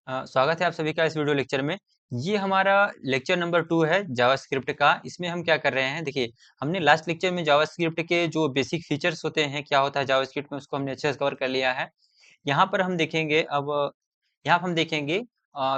स्वागत है आप सभी का इस वीडियो लेक्चर में। ये हमारा लेक्चर नंबर 2 है जावास्क्रिप्ट का। इसमें हम क्या कर रहे हैं, देखिए हमने लास्ट लेक्चर में जावास्क्रिप्ट के जो बेसिक फीचर्स होते हैं, क्या होता है जावास्क्रिप्ट में, उसको हमने अच्छे से कवर कर लिया है। यहाँ पर हम देखेंगे अब यहाँ पर हम देखेंगे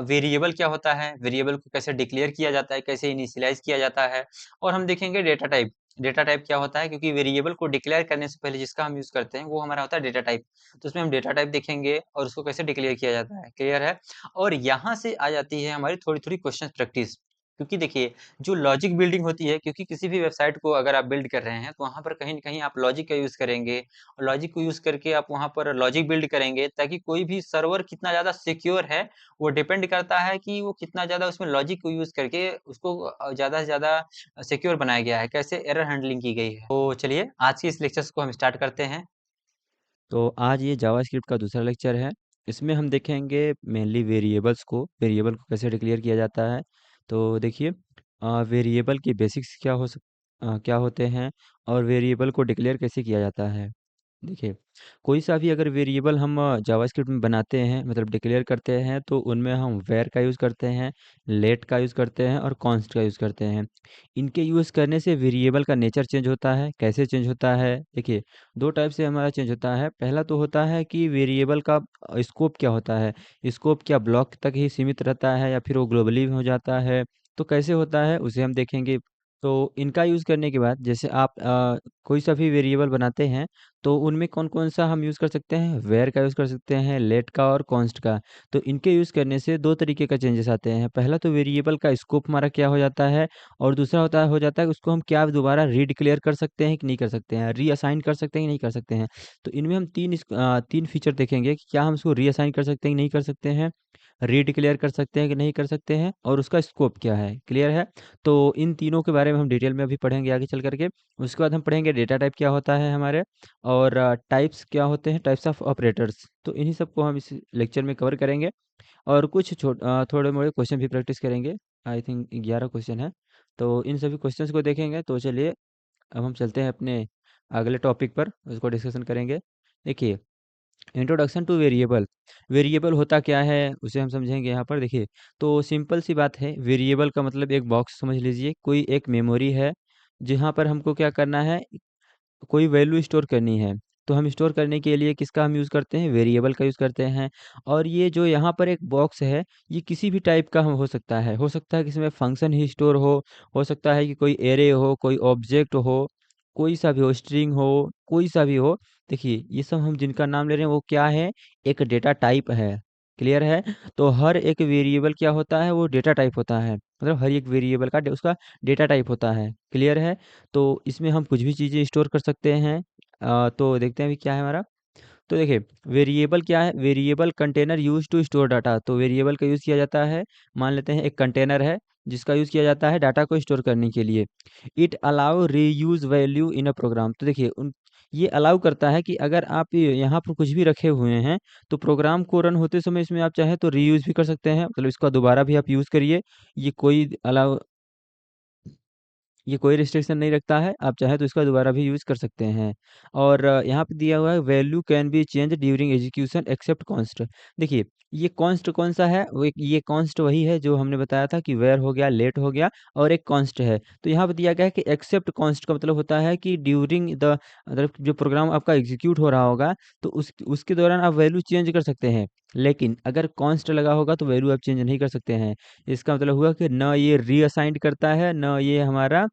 वेरिएबल क्या होता है, वेरिएबल को कैसे डिक्लेयर किया जाता है, कैसे इनिशियलाइज किया जाता है। और हम देखेंगे डेटा टाइप। डेटा टाइप क्या होता है, क्योंकि वेरिएबल को डिक्लेयर करने से पहले जिसका हम यूज करते हैं वो हमारा होता है डेटा टाइप। तो उसमें हम डेटा टाइप देखेंगे और उसको कैसे डिक्लेयर किया जाता है, क्लियर है। और यहाँ से आ जाती है हमारी थोड़ी थोड़ी क्वेश्चन प्रैक्टिस। क्योंकि देखिए जो लॉजिक बिल्डिंग होती है, क्योंकि किसी भी वेबसाइट को अगर आप बिल्ड कर रहे हैं तो वहाँ पर कहीं न कहीं आप लॉजिक का यूज़ करेंगे। और लॉजिक को यूज़ करके आप वहाँ पर लॉजिक बिल्ड करेंगे, ताकि कोई भी सर्वर कितना ज़्यादा सिक्योर है, वो डिपेंड करता है कि वो कितना ज़्यादा उसमें लॉजिक को यूज़ करके उसको ज़्यादा से ज़्यादा सिक्योर बनाया गया है, कैसे एरर हैंडलिंग की गई है। तो चलिए आज के इस लेक्चर्स को हम स्टार्ट करते हैं। तो आज ये जावास्क्रिप्ट का दूसरा लेक्चर है। इसमें हम देखेंगे मेनली वेरिएबल को कैसे डिक्लेयर किया जाता है। तो देखिए वेरिएबल के बेसिक्स क्या होते हैं और वेरिएबल को डिक्लेयर कैसे किया जाता है। देखिए, कोई सा भी अगर वेरिएबल हम जावास्क्रिप्ट में बनाते हैं मतलब डिक्लेयर करते हैं तो उनमें हम वेर का यूज़ करते हैं, लेट का यूज़ करते हैं और कॉन्स्ट का यूज़ करते हैं। इनके यूज़ करने से वेरिएबल का नेचर चेंज होता है। कैसे चेंज होता है? देखिए, 2 टाइप से हमारा चेंज होता है। पहला तो होता है कि वेरिएबल का स्कोप क्या होता है? स्कोप क्या ब्लॉक तक ही सीमित रहता है या फिर वो ग्लोबली हो जाता है? तो कैसे होता है उसे हम देखेंगे। तो इनका यूज़ करने के बाद जैसे आप कोई सा भी वेरिएबल बनाते हैं तो उनमें कौन-कौन सा हम यूज़ कर सकते हैं? वेर का यूज़ कर सकते हैं, लेट का और कॉन्स्ट का। तो इनके यूज़ करने से 2 तरीके का चेंजेस आते हैं। पहला तो वेरिएबल का स्कोप हमारा क्या हो जाता है और दूसरा हो जाता है उसको हम क्या दोबारा रीडिक्लेयर कर सकते हैं कि नहीं कर सकते हैं, रीअसाइन कर सकते हैं कि नहीं कर सकते हैं। तो इनमें हम 3 फीचर देखेंगे कि क्या हम उसको रीअसाइन कर सकते हैं कि नहीं कर सकते हैं, रीडिक्लेयर कर सकते हैं कि नहीं कर सकते हैं और उसका स्कोप क्या है, क्लियर है? तो इन तीनों के बारे में हम डिटेल में अभी पढ़ेंगे आगे चल कर के। उसके बाद हम पढ़ेंगे डेटा टाइप क्या होता है हमारे और टाइप्स क्या होते हैं, टाइप्स ऑफ ऑपरेटर्स। तो इन्हीं सब को हम इस लेक्चर में कवर करेंगे और कुछ थोड़े-मोड़े क्वेश्चन भी प्रैक्टिस करेंगे। आई थिंक 11 क्वेश्चन है। तो इन सभी क्वेश्चंस को देखेंगे। तो चलिए अब हम चलते हैं अपने अगले टॉपिक पर, उसको डिस्कशन करेंगे। देखिए, इंट्रोडक्शन टू वेरिएबल। वेरिएबल होता क्या है उसे हम समझेंगे यहाँ पर। देखिए, तो सिंपल सी बात है, वेरिएबल का मतलब एक बॉक्स समझ लीजिए, कोई एक मेमोरी है जहाँ पर हमको क्या करना है, कोई वैल्यू स्टोर करनी है। तो हम स्टोर करने के लिए किसका हम यूज़ करते हैं, वेरिएबल का यूज़ करते हैं। और ये जो यहाँ पर एक बॉक्स है, ये किसी भी टाइप का हम हो सकता है कि इसमें फंक्शन ही स्टोर हो सकता है कि कोई एरे हो, कोई ऑब्जेक्ट हो, कोई सा भी हो, स्ट्रिंग हो, कोई सा भी हो। देखिए, ये सब हम जिनका नाम ले रहे हैं वो क्या है, एक डेटा टाइप है, क्लियर है? तो हर एक वेरिएबल क्या होता है, वो डेटा टाइप होता है। मतलब हर एक वेरिएबल का उसका डेटा टाइप होता है, क्लियर है? तो इसमें हम कुछ भी चीज़ें स्टोर कर सकते हैं। तो देखते हैं अभी क्या है हमारा। तो देखिए, वेरिएबल क्या है, variable container use to store data. तो वेरिएबल का यूज़ किया जाता है, मान लेते हैं एक कंटेनर है जिसका यूज़ किया जाता है डाटा को स्टोर करने के लिए। It allow reuse value in a program. तो देखिए उन ये अलाउ करता है कि अगर आप यहाँ पर कुछ भी रखे हुए हैं तो प्रोग्राम को रन होते समय इसमें आप चाहे तो रीयूज भी कर सकते हैं, मतलब इसका दोबारा भी आप यूज़ करिए। ये कोई अलाउ ये कोई रिस्ट्रिक्शन नहीं रखता है, आप चाहें तो इसका दोबारा भी यूज़ कर सकते हैं। और यहाँ पे दिया हुआ है value can be change during execution except const. देखिए, ये कॉन्स्ट कौन सा है, वो एक ये कॉन्स्ट वही है जो हमने बताया था कि वेयर हो गया, लेट हो गया और एक कॉन्स्ट है। तो यहाँ पे दिया गया है कि एक्सेप्ट कॉन्स्ट का मतलब होता है कि ड्यूरिंग द मतलब जो प्रोग्राम आपका एग्जीक्यूट हो रहा होगा तो उसके दौरान आप वैल्यू चेंज कर सकते हैं। लेकिन अगर कॉन्स्ट लगा होगा तो वैल्यू आप चेंज नहीं कर सकते हैं। इसका मतलब हुआ कि ना ये रीअसाइंड करता है, ना ये हमारा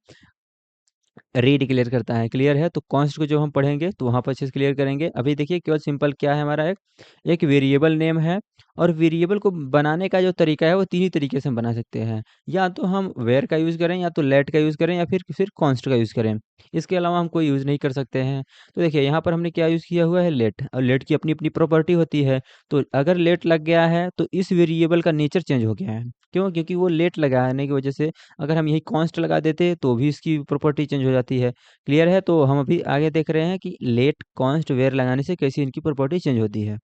रीडिक्लेयर करता है, क्लियर है? तो कॉन्स्ट को जब हम पढ़ेंगे तो वहाँ पर अच्छे से क्लियर करेंगे। अभी देखिए केवल सिंपल क्या है हमारा, एक वेरिएबल नेम है और वेरिएबल को बनाने का जो तरीका है वो 3 ही तरीके से हम बना सकते हैं। या तो हम वेर का यूज़ करें, या तो लेट का यूज़ करें, या फिर कॉन्स्ट का यूज़ करें। इसके अलावा हम कोई यूज़ नहीं कर सकते हैं। तो देखिए यहाँ पर हमने क्या यूज़ किया हुआ है, लेट, और लेट की अपनी-अपनी प्रॉपर्टी होती है। तो अगर लेट लग गया है तो इस वेरिएबल का नेचर चेंज हो गया है। क्यों? क्योंकि वो लेट लगाने की वजह से अगर हम यही कॉन्स्ट लगा देते तो भी इसकी प्रॉपर्टी चेंज हो जाती है। क्लियर है? तो हम अभी आगे देख रहे हैं कि लेट, कॉन्स्ट, वेर लगाने से कैसे इनकी प्रॉपर्टी चेंज होती है।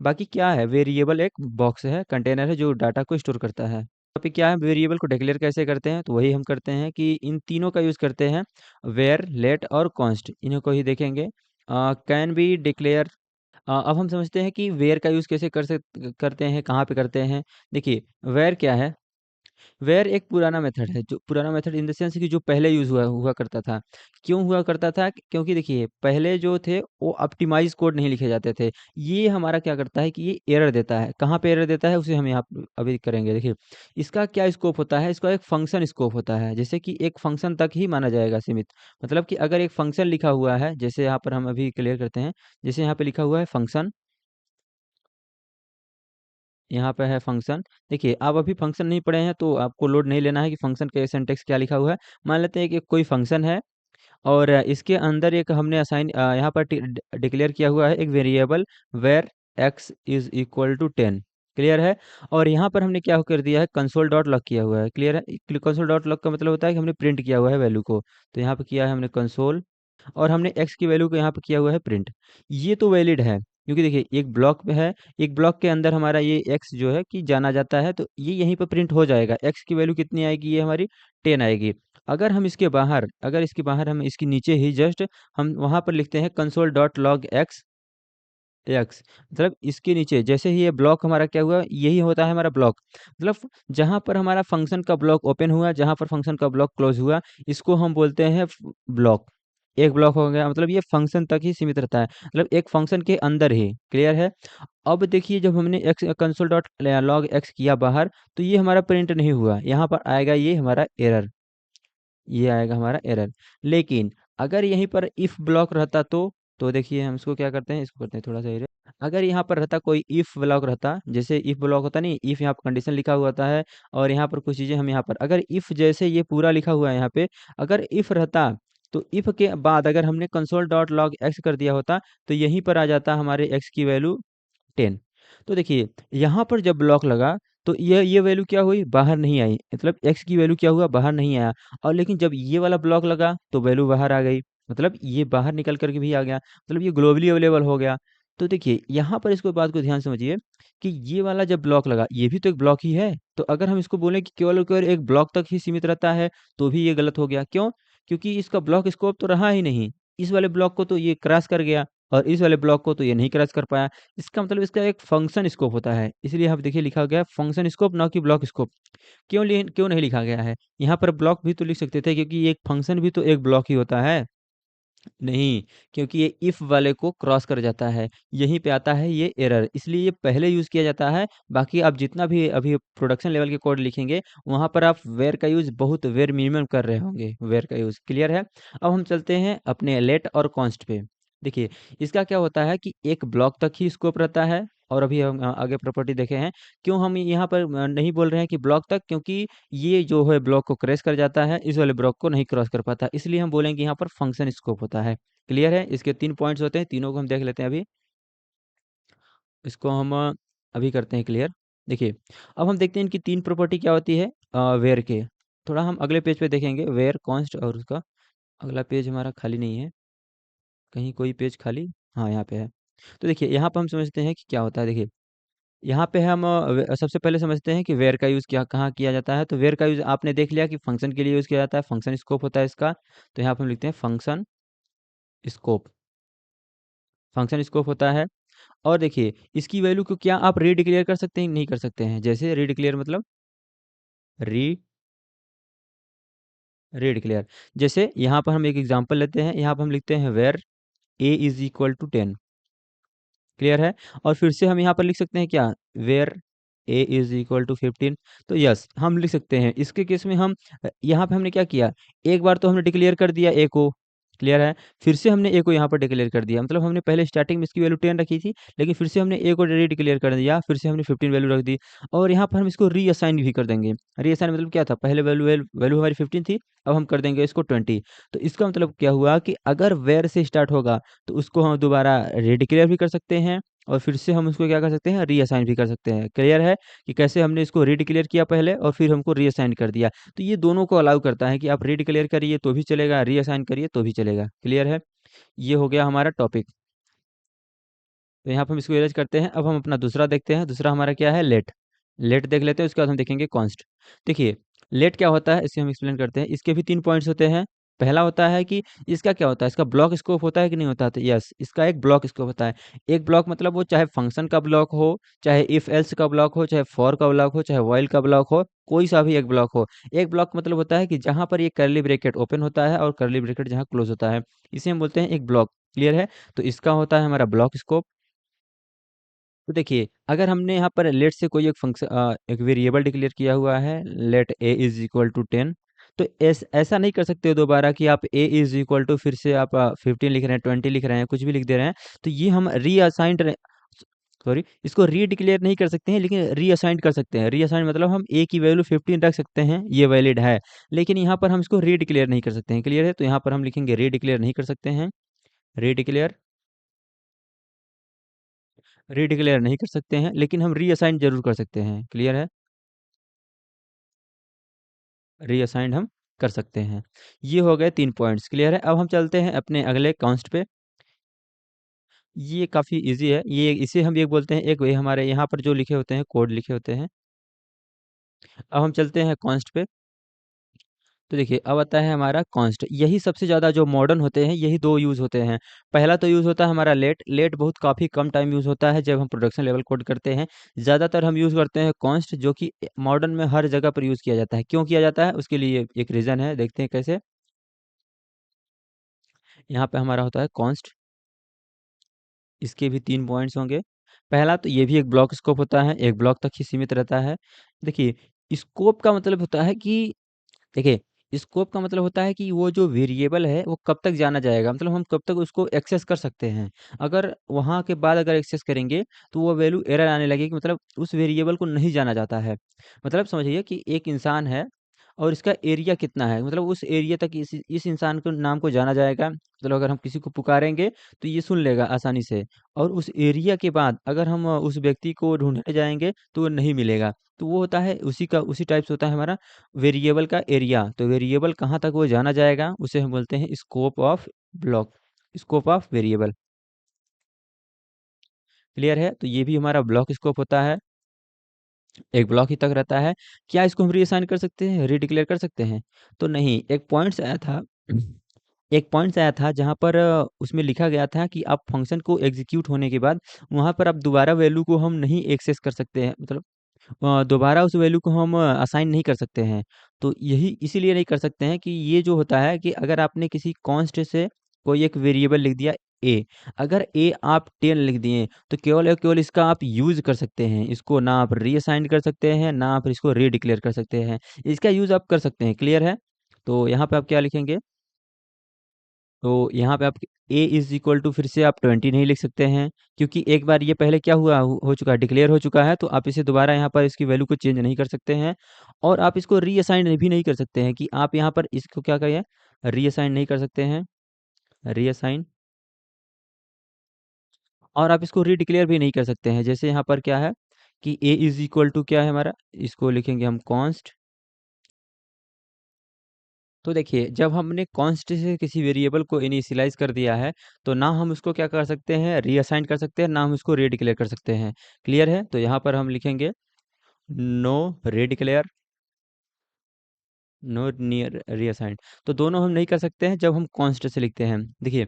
बाकी क्या है, वेरिएबल एक बॉक्स है, कंटेनर है जो डाटा को स्टोर करता है। अभी क्या है, वेरिएबल को डिक्लेयर कैसे करते हैं, तो वही हम करते हैं कि इन तीनों का यूज़ करते हैं, वेर, लेट और कॉन्स्ट, इन्हीं को ही देखेंगे। कैन बी डिक्लेयर अब हम समझते हैं कि वेयर का यूज़ कैसे करते हैं, कहाँ पे करते हैं। देखिए, वेयर क्या है? वेयर एक पुराना मेथड है, जो पुराना मेथड इन द सेंस कि जो पहले यूज़ हुआ हुआ करता था। क्यों हुआ करता था? क्योंकि देखिए, पहले जो थे वो ऑप्टिमाइज़ कोड नहीं लिखे जाते थे। ये हमारा क्या करता है कि ये एरर देता है। कहाँ पे एरर देता है उसे हम यहाँ प अभी करेंगे। देखिए, इसका क्या स्कोप होता है? इसका एक फंक्शन स्कोप होता है। जैसे कि एक फंक्शन तक ही माना जाएगा सीमित। मतलब कि अगर एक फंक्शन लिखा हुआ है, जैसे यहाँ पर हम अभी क्लियर करते हैं। जैसे यहाँ पे लिखा हुआ है फंक्शन, यहाँ पे है फंक्शन। देखिए, आप अभी फंक्शन नहीं पढ़े हैं तो आपको लोड नहीं लेना है कि फंक्शन का सिंटैक्स क्या लिखा हुआ है। मान लेते हैं कि कोई फंक्शन है और इसके अंदर एक हमने यहाँ पर डिक्लेयर किया हुआ है एक variable var X is equal to 10। Clear है? और यहाँ पर हमने क्या कर दिया है, कंसोल डॉट लॉग किया हुआ है। क्लियर है? कंसोल डॉट लॉग का मतलब होता है कि हमने प्रिंट किया हुआ है वैल्यू को। तो यहाँ पे किया है हमने कंसोल, और हमने एक्स की वैल्यू को यहाँ पे किया हुआ है प्रिंट। ये तो वैलिड है, क्योंकि देखिए एक ब्लॉक पे है, एक ब्लॉक के अंदर हमारा ये एक्स जो है कि जाना जाता है, तो ये यहीं पे प्रिंट हो जाएगा। एक्स की वैल्यू कितनी आएगी? ये हमारी 10 आएगी। अगर हम इसके बाहर, अगर इसके बाहर हम इसके नीचे ही जस्ट हम वहाँ पर लिखते हैं console dot log x x, मतलब इसके नीचे जैसे ही ये ब्लॉक हमारा क्या हुआ, यही होता है हमारा ब्लॉक। मतलब जहाँ पर हमारा फंक्शन का ब्लॉक ओपन हुआ, जहाँ पर फंक्शन का ब्लॉक क्लोज हुआ, इसको हम बोलते हैं ब्लॉक। एक ब्लॉक हो गया, मतलब ये फंक्शन तक ही सीमित रहता है, मतलब एक फंक्शन के अंदर ही। क्लियर है? अब देखिए, जब हमने x console dot log x किया बाहर, तो ये हमारा प्रिंट नहीं हुआ, यहाँ पर आएगा ये हमारा एरर। ये आएगा हमारा एरर। लेकिन अगर यहीं पर इफ ब्लॉक रहता तो देखिए हम इसको क्या करते हैं, इसको करते हैं थोड़ा सा erase। अगर यहाँ पर रहता कोई इफ ब्लॉक रहता, जैसे इफ ब्लॉक होता नहीं, इफ यहाँ पर कंडीशन लिखा हुआ होता है, और यहाँ पर कुछ चीजें हम यहाँ पर अगर इफ जैसे ये पूरा लिखा हुआ है यहाँ पे, अगर इफ रहता तो इफ के बाद अगर हमने कंसोल डॉट लॉग एक्स कर दिया होता, तो यहीं पर आ जाता हमारे एक्स की वैल्यू 10। तो देखिए, यहाँ पर जब ब्लॉक लगा, तो ये वैल्यू क्या हुई, बाहर नहीं आई, मतलब एक्स की वैल्यू क्या हुआ, बाहर नहीं आया। और लेकिन जब ये वाला ब्लॉक लगा तो वैल्यू बाहर आ गई, मतलब ये बाहर निकल करके भी आ गया, मतलब ये ग्लोबली अवेलेबल हो गया। तो देखिए, यहाँ पर इसको बात को ध्यान से समझिए कि ये वाला जब ब्लॉक लगा, ये भी तो एक ब्लॉक ही है। तो अगर हम इसको बोलें कि केवल और केवल एक ब्लॉक तक ही सीमित रहता है, तो भी ये गलत हो गया। क्यों? क्योंकि इसका ब्लॉक स्कोप तो रहा ही नहीं। इस वाले ब्लॉक को तो ये क्रॉस कर गया, और इस वाले ब्लॉक को तो ये नहीं क्रॉस कर पाया। इसका मतलब इसका एक फंक्शन स्कोप होता है, इसलिए आप देखिए लिखा गया है फंक्शन स्कोप, ना कि ब्लॉक स्कोप। क्यों नहीं लिखा गया है? यहाँ पर ब्लॉक भी तो लिख सकते थे, क्योंकि एक फंक्शन भी तो एक ब्लॉक ही होता है। नहीं, क्योंकि ये इफ वाले को क्रॉस कर जाता है, यहीं पे आता है ये एरर, इसलिए ये पहले यूज किया जाता है। बाकी आप जितना भी अभी प्रोडक्शन लेवल के कोड लिखेंगे, वहां पर आप वेर का यूज बहुत वेर मिनिमम कर रहे होंगे, वेर का यूज। क्लियर है? अब हम चलते हैं अपने लेट और कॉन्स्ट पे। देखिए, इसका क्या होता है कि एक ब्लॉक तक ही स्कोप रहता है, और अभी हम आगे प्रॉपर्टी देखे हैं। क्यों हम यहाँ पर नहीं बोल रहे हैं कि ब्लॉक तक, क्योंकि ये जो है ब्लॉक को क्रैश कर जाता है, इस वाले ब्लॉक को नहीं क्रॉस कर पाता, इसलिए हम बोलेंगे यहाँ पर फंक्शन स्कोप होता है। क्लियर है? इसके 3 पॉइंट्स होते हैं, तीनों को हम देख लेते हैं अभी। इसको हम अभी करते हैं क्लियर। देखिए, अब हम देखते हैं इनकी 3 प्रॉपर्टी क्या होती है वेयर के। थोड़ा हम अगले पेज पे देखेंगे वेयर, कॉन्स्ट, और उसका अगला पेज हमारा खाली नहीं है। कहीं कोई पेज खाली, हाँ, यहाँ पे है। तो देखिए, यहाँ पे हम समझते हैं कि क्या होता है। देखिए, यहाँ पे हम सबसे पहले समझते हैं कि वेयर का यूज़ क्या कहाँ किया जाता है। तो वेयर का यूज़ आपने देख लिया कि फंक्शन के लिए यूज़ किया जाता है, फंक्शन स्कोप होता है इसका। तो यहाँ पे हम लिखते हैं फंक्शन स्कोप, फंक्शन स्कोप होता है। और देखिए, इसकी वैल्यू को क्या आप रीडिक्लेयर कर सकते हैं? नहीं कर सकते हैं। जैसे रीडिक्लेयर मतलब री रीडिक्लेयर, जैसे यहाँ पर हम एक एग्जांपल लेते हैं, यहाँ पर हम लिखते हैं var A is equal to 10। Clear है? और फिर से हम यहाँ पर लिख सकते हैं क्या, var A is equal to 15। तो यस, हम लिख सकते हैं। इसके केस में हम यहाँ पे हमने क्या किया, एक बार तो हमने डिक्लेयर कर दिया ए को। क्लियर है? फिर से हमने ए को यहाँ पर डिक्लेयर कर दिया, मतलब हमने पहले स्टार्टिंग में इसकी वैल्यू 10 रखी थी, लेकिन फिर से हमने ए को री डिक्लेयर कर दिया, फिर से हमने 15 वैल्यू रख दी। और यहाँ पर हम इसको रीअसाइन भी कर देंगे। रीअसाइन मतलब क्या था, पहले वैल्यू वैल्यू हमारी 15 थी, अब हम कर देंगे इसको 20। तो इसका मतलब क्या हुआ कि अगर वेयर से स्टार्ट होगा, तो उसको हम दोबारा रीडिक्लेयर भी कर सकते हैं, और फिर से हम उसको क्या कर सकते हैं, रीअसाइन भी कर सकते हैं। क्लियर है कि कैसे हमने इसको रीडिक्लेयर किया पहले, और फिर हमको रीअसाइन कर दिया। तो ये दोनों को अलाउ करता है कि आप रीडिक्लेयर करिए तो भी चलेगा, रीअसाइन करिए तो भी चलेगा। क्लियर है? ये हो गया हमारा टॉपिक। तो यहाँ पर हम इसको इरेज करते हैं। अब हम अपना दूसरा देखते हैं। दूसरा हमारा क्या है, लेट। लेट देख लेते हैं, उसके बाद हम देखेंगे कॉन्स्ट। देखिए, लेट क्या होता है इसे हम एक्सप्लेन करते हैं। इसके भी 3 पॉइंट्स होते हैं। पहला होता है कि इसका क्या होता है, इसका ब्लॉक स्कोप होता है कि नहीं होता? तो यस, इसका एक ब्लॉक स्कोप होता है। एक ब्लॉक मतलब वो चाहे फंक्शन का ब्लॉक हो, चाहे इफ एल्स का ब्लॉक हो, चाहे फॉर का ब्लॉक हो, चाहे व्हाइल का ब्लॉक हो, कोई सा भी एक ब्लॉक हो। एक ब्लॉक मतलब होता है कि जहाँ पर ये कर्ली ब्रैकेट ओपन होता है और कर्ली ब्रैकेट जहाँ क्लोज होता है, इसे हम बोलते हैं एक ब्लॉक। क्लियर है? तो इसका होता है हमारा ब्लॉक स्कोप। तो देखिए, अगर हमने यहाँ पर लेट से कोई एक फंक्शन एक वेरिएबल डिक्लेयर किया हुआ है, let A is equal to 10, तो ऐसा नहीं कर सकते हो दोबारा कि आप ए इज इक्वल टू फिर से आप 15 लिख रहे हैं, 20 लिख रहे हैं, कुछ भी लिख दे रहे हैं। तो ये हम रीअसाइंड, सॉरी, इसको रीडिक्लेयर नहीं कर सकते हैं, लेकिन रीअसाइंड कर सकते हैं। रीअसाइंड मतलब हम ए की वैल्यू 15 रख सकते हैं, ये वैलिड है, लेकिन यहाँ पर हम इसको रीडिक्लेयर नहीं कर सकते हैं। क्लियर है? तो यहाँ पर हम लिखेंगे रीडिक्लेयर नहीं कर सकते हैं, रीडिक्लेयर रीडिक्लेयर नहीं कर सकते हैं, लेकिन हम रीअसाइन जरूर कर सकते हैं। क्लियर है? रीअसाइंड हम कर सकते हैं। ये हो गए 3 पॉइंट्स। क्लियर है? अब हम चलते हैं अपने अगले कांस्ट पे। ये काफ़ी ईज़ी है। ये इसे हम ये बोलते हैं, एक ये हमारे यहाँ पर जो लिखे होते हैं, कोड लिखे होते हैं। अब हम चलते हैं कांस्ट पे। तो देखिए, अब आता है हमारा कांस्ट। यही सबसे ज़्यादा जो मॉडर्न होते हैं, यही 2 यूज़ होते हैं। पहला तो यूज़ होता है हमारा लेट। लेट बहुत काफ़ी कम टाइम यूज़ होता है जब हम प्रोडक्शन लेवल कोड करते हैं। ज़्यादातर हम यूज़ करते हैं कांस्ट, जो कि मॉडर्न में हर जगह पर यूज़ किया जाता है। क्यों किया जाता है? उसके लिए एक रीज़न है, देखते हैं कैसे। यहाँ पे हमारा होता है कॉन्स्ट, इसके भी 3 पॉइंट्स होंगे। पहला तो ये भी एक ब्लॉक स्कोप होता है, एक ब्लॉक तक ही सीमित रहता है। देखिए, स्कोप का मतलब होता है कि देखिए, स्कोप का मतलब होता है कि वो जो वेरिएबल है, वो कब तक जाना जाएगा, मतलब हम कब तक उसको एक्सेस कर सकते हैं। अगर वहाँ के बाद अगर एक्सेस करेंगे, तो वो वैल्यू एरर आने लगेगी, मतलब उस वेरिएबल को नहीं जाना जाता है। मतलब समझिए कि एक इंसान है और इसका एरिया कितना है, मतलब उस एरिया तक इस इंसान को नाम को जाना जाएगा। मतलब अगर हम किसी को पुकारेंगे, तो ये सुन लेगा आसानी से, और उस एरिया के बाद अगर हम उस व्यक्ति को ढूँढने जाएँगे, तो वो नहीं मिलेगा। तो वो होता है उसी टाइप से होता है हमारा वेरिएबल का एरिया। तो वेरिएबल कहाँ तक वो जाना जाएगा, उसे हम बोलते हैं scope of block, scope of variable. Clear है? तो ये भी हमारा ब्लॉक स्कोप होता है, एक ब्लॉक ही तक रहता है। क्या इसको हम रीअसाइन कर सकते हैं, रीडिक्लेयर कर सकते हैं? तो नहीं, एक पॉइंट्स आया था जहाँ पर उसमें लिखा गया था कि आप फंक्शन को एग्जीक्यूट होने के बाद वहाँ पर आप दोबारा वैल्यू को हम नहीं एक्सेस कर सकते हैं, मतलब दोबारा उस वैल्यू को हम असाइन नहीं कर सकते हैं। तो यही इसीलिए नहीं कर सकते हैं कि ये जो होता है कि अगर आपने किसी कांस्ट से कोई एक वेरिएबल लिख दिया ए, अगर ए आप 10 लिख दिए, तो केवल और केवल इसका आप यूज़ कर सकते हैं। इसको ना आप रीअसाइन कर सकते हैं, ना आप इसको रीडिक्लेयर कर सकते हैं। इसका यूज़ आप कर सकते हैं। क्लियर है? तो यहाँ पे आप क्या लिखेंगे? तो यहाँ पे आप ए इज़ इक्वल टू फिर से आप 20 नहीं लिख सकते हैं, क्योंकि एक बार ये पहले क्या हुआ हो चुका है, डिक्लेयर हो चुका है। तो आप इसे दोबारा यहाँ पर इसकी वैल्यू को चेंज नहीं कर सकते हैं, और आप इसको रीअसाइन भी नहीं कर सकते हैं कि आप यहाँ पर इसको क्या करिए, रीअसाइन नहीं कर सकते हैं, रीअसाइन। और आप इसको रीडिक्लेयर भी नहीं कर सकते हैं। जैसे यहाँ पर क्या है कि ए इज़ इक्वल टू क्या है हमारा, इसको लिखेंगे हम कॉन्स्ट। तो देखिए, जब हमने कॉन्स्ट से किसी वेरिएबल को इनिशियलाइज़ कर दिया है, तो ना हम उसको क्या कर सकते हैं, रीअसाइन कर सकते हैं, ना हम उसको रीडिक्लेयर कर सकते हैं। क्लियर है? तो यहाँ पर हम लिखेंगे नो रीडिक्लेयर, नो नियर रीअसाइन। तो दोनों हम नहीं कर सकते हैं जब हम कॉन्स्ट से लिखते हैं। देखिए,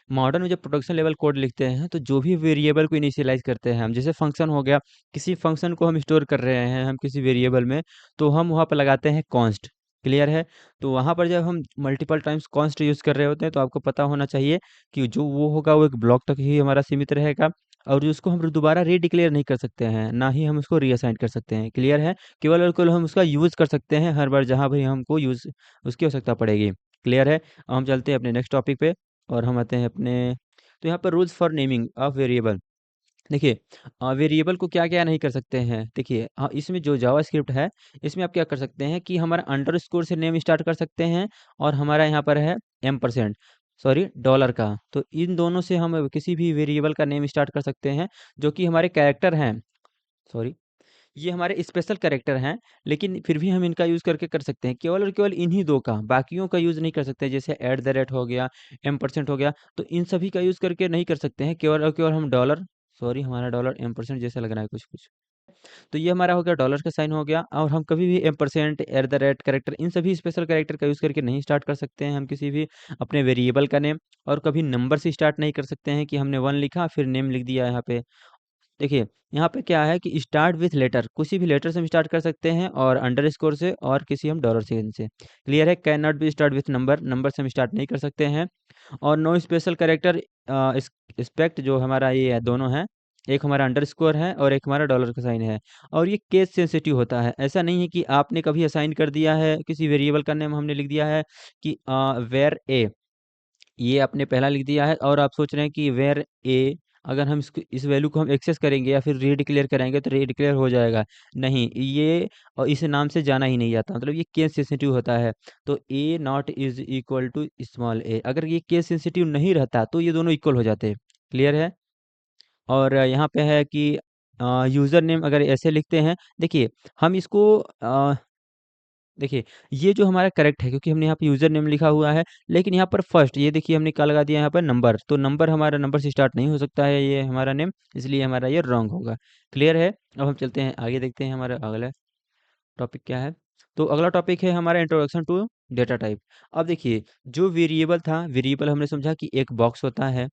मॉडर्न में जब प्रोडक्शन लेवल कोड लिखते हैं, तो जो भी वेरिएबल को इनिशियलाइज़ करते हैं हम, जैसे फंक्शन हो गया, किसी फंक्शन को हम स्टोर कर रहे हैं हम किसी वेरिएबल में, तो हम वहाँ पर लगाते हैं कॉन्स्ट। क्लियर है? तो वहाँ पर जब हम मल्टीपल टाइम्स कॉन्स्ट यूज़ कर रहे होते हैं, तो आपको पता होना चाहिए कि जो वो होगा, वो एक ब्लॉक तक ही हमारा सीमित रहेगा, और उसको हम दोबारा रीडिक्लेयर नहीं कर सकते हैं, ना ही हम उसको रीअसाइन कर सकते हैं। क्लियर है? केवल और केवल हम उसका यूज़ कर सकते हैं हर बार जहाँ भी हमको यूज़ उसकी आवश्यकता पड़ेगी। क्लियर है? अब हम चलते हैं अपने नेक्स्ट टॉपिक पे, और हम आते हैं अपने, तो यहाँ पर rules for naming of variable. देखिए, वेरिएबल को क्या-क्या नहीं कर सकते हैं। देखिए, इसमें जो जावास्क्रिप्ट है, इसमें आप क्या कर सकते हैं कि हमारा अंडरस्कोर से नेम स्टार्ट कर सकते हैं, और हमारा यहाँ पर है एम्परसेंड, सॉरी, डॉलर का। तो इन दोनों से हम किसी भी वेरिएबल का नेम स्टार्ट कर सकते हैं, जो कि हमारे कैरेक्टर हैं, सॉरी, ये हमारे स्पेशल कैरेक्टर हैं, लेकिन फिर भी हम इनका यूज़ करके कर सकते हैं, केवल और केवल इन्हीं 2 का, बाकियों का यूज़ नहीं कर सकते। जैसे एट द रेट हो गया, एम्परसेंड हो गया, तो इन सभी का यूज़ करके नहीं कर सकते हैं, केवल और केवल हम डॉलर, सॉरी, हमारा डॉलर एम्परसेंड जैसा लग रहा है कुछ-कुछ। तो ये हमारा हो गया डॉलर का साइन हो गया। और हम कभी भी ampersand, at the rate character, इन सभी स्पेशल कैरेक्टर का यूज़ करके नहीं स्टार्ट कर सकते हैं हम किसी भी अपने वेरिएबल का नेम। और कभी नंबर से स्टार्ट नहीं कर सकते हैं कि हमने 1 लिखा फिर नेम लिख दिया यहाँ पे। देखिए, यहाँ पे क्या है कि स्टार्ट विथ लेटर, किसी भी लेटर से हम स्टार्ट कर सकते हैं, और अंडरस्कोर से, और किसी हम डॉलर साइन से। क्लियर है? Can not be start with number, number से हम स्टार्ट नहीं कर सकते हैं। और नो स्पेशल कैरेक्टर एक्सपेक्ट, जो हमारा ये है दोनों है, एक हमारा अंडरस्कोर है और एक हमारा डॉलर का साइन है। और ये केस सेंसिटिव होता है। ऐसा नहीं है कि आपने कभी असाइन कर दिया है किसी वेरिएबल का नेम, हमने लिख दिया है कि वेर ए, ये आपने पहला लिख दिया है, और आप सोच रहे हैं कि वेर ए, अगर हम इसको, इस वैल्यू को हम एक्सेस करेंगे या फिर रीडिक्लेयर करेंगे तो रीडिक्लेयर हो जाएगा। नहीं, ये और इस नाम से जाना ही नहीं जाता, मतलब ये केस सेंसिटिव होता है। तो A not is equal to small A, अगर ये केस सेंसिटिव नहीं रहता तो ये दोनों इक्वल हो जाते। क्लियर है? और यहाँ पे है कि यूज़र नेम अगर ऐसे लिखते हैं, देखिए हम इसको देखिए, ये जो हमारा करेक्ट है क्योंकि हमने यहाँ पे यूज़र नेम लिखा हुआ है, लेकिन यहाँ पर फर्स्ट ये देखिए हमने क्या लगा दिया यहाँ पर नंबर, तो नंबर, हमारा नंबर से स्टार्ट नहीं हो सकता है ये हमारा नेम, इसलिए हमारा ये रॉन्ग होगा। क्लियर है? अब हम चलते हैं आगे, देखते हैं हमारा अगला टॉपिक क्या है। तो अगला टॉपिक है हमारा इंट्रोडक्शन टू डेटा टाइप। अब देखिए, जो वेरिएबल था, वेरिएबल हमने समझा कि एक बॉक्स होता है।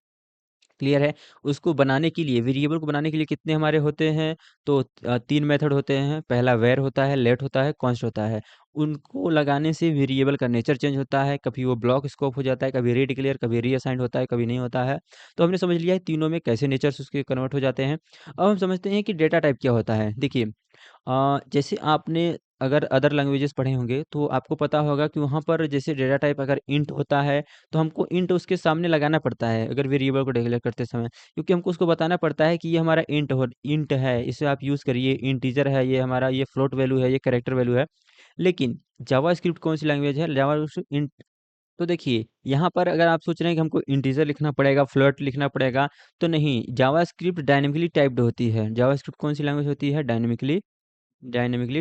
क्लियर है? उसको बनाने के लिए, वेरिएबल को बनाने के लिए कितने हमारे होते हैं, तो 3 मेथड होते हैं। पहला वेर होता है, लेट होता है, कॉन्स्ट होता है। उनको लगाने से वेरिएबल का नेचर चेंज होता है, कभी वो ब्लॉक स्कोप हो जाता है, कभी रीडिक्लेयर, कभी रीअसाइंड होता है, कभी नहीं होता है। तो हमने समझ लिया है तीनों में कैसे नेचर्स उसके कन्वर्ट हो जाते हैं। अब हम समझते हैं कि डेटा टाइप क्या होता है। देखिए, जैसे आपने अगर अदर लैंग्वेजेस पढ़े होंगे तो आपको पता होगा कि वहाँ पर जैसे डेटा टाइप अगर इंट होता है तो हमको इंट उसके सामने लगाना पड़ता है अगर वेरिएबल को डिक्लेयर करते समय, क्योंकि हमको उसको बताना पड़ता है कि ये हमारा इंट है, इसे आप यूज़ करिए, इंटीजर है ये हमारा, ये फ्लोट वैल्यू है, ये कैरेक्टर वैल्यू है। लेकिन जावास्क्रिप्ट कौन सी लैंग्वेज है? JavaScript int. तो देखिए, यहाँ पर अगर आप सोच रहे हैं कि हमको इंटीजर लिखना पड़ेगा, फ्लोट लिखना पड़ेगा, तो नहीं, जावास्क्रिप्ट डायनेमिकली टाइप्ड होती है। जावास्क्रिप्ट कौन सी लैंग्वेज होती है? डायनेमिकली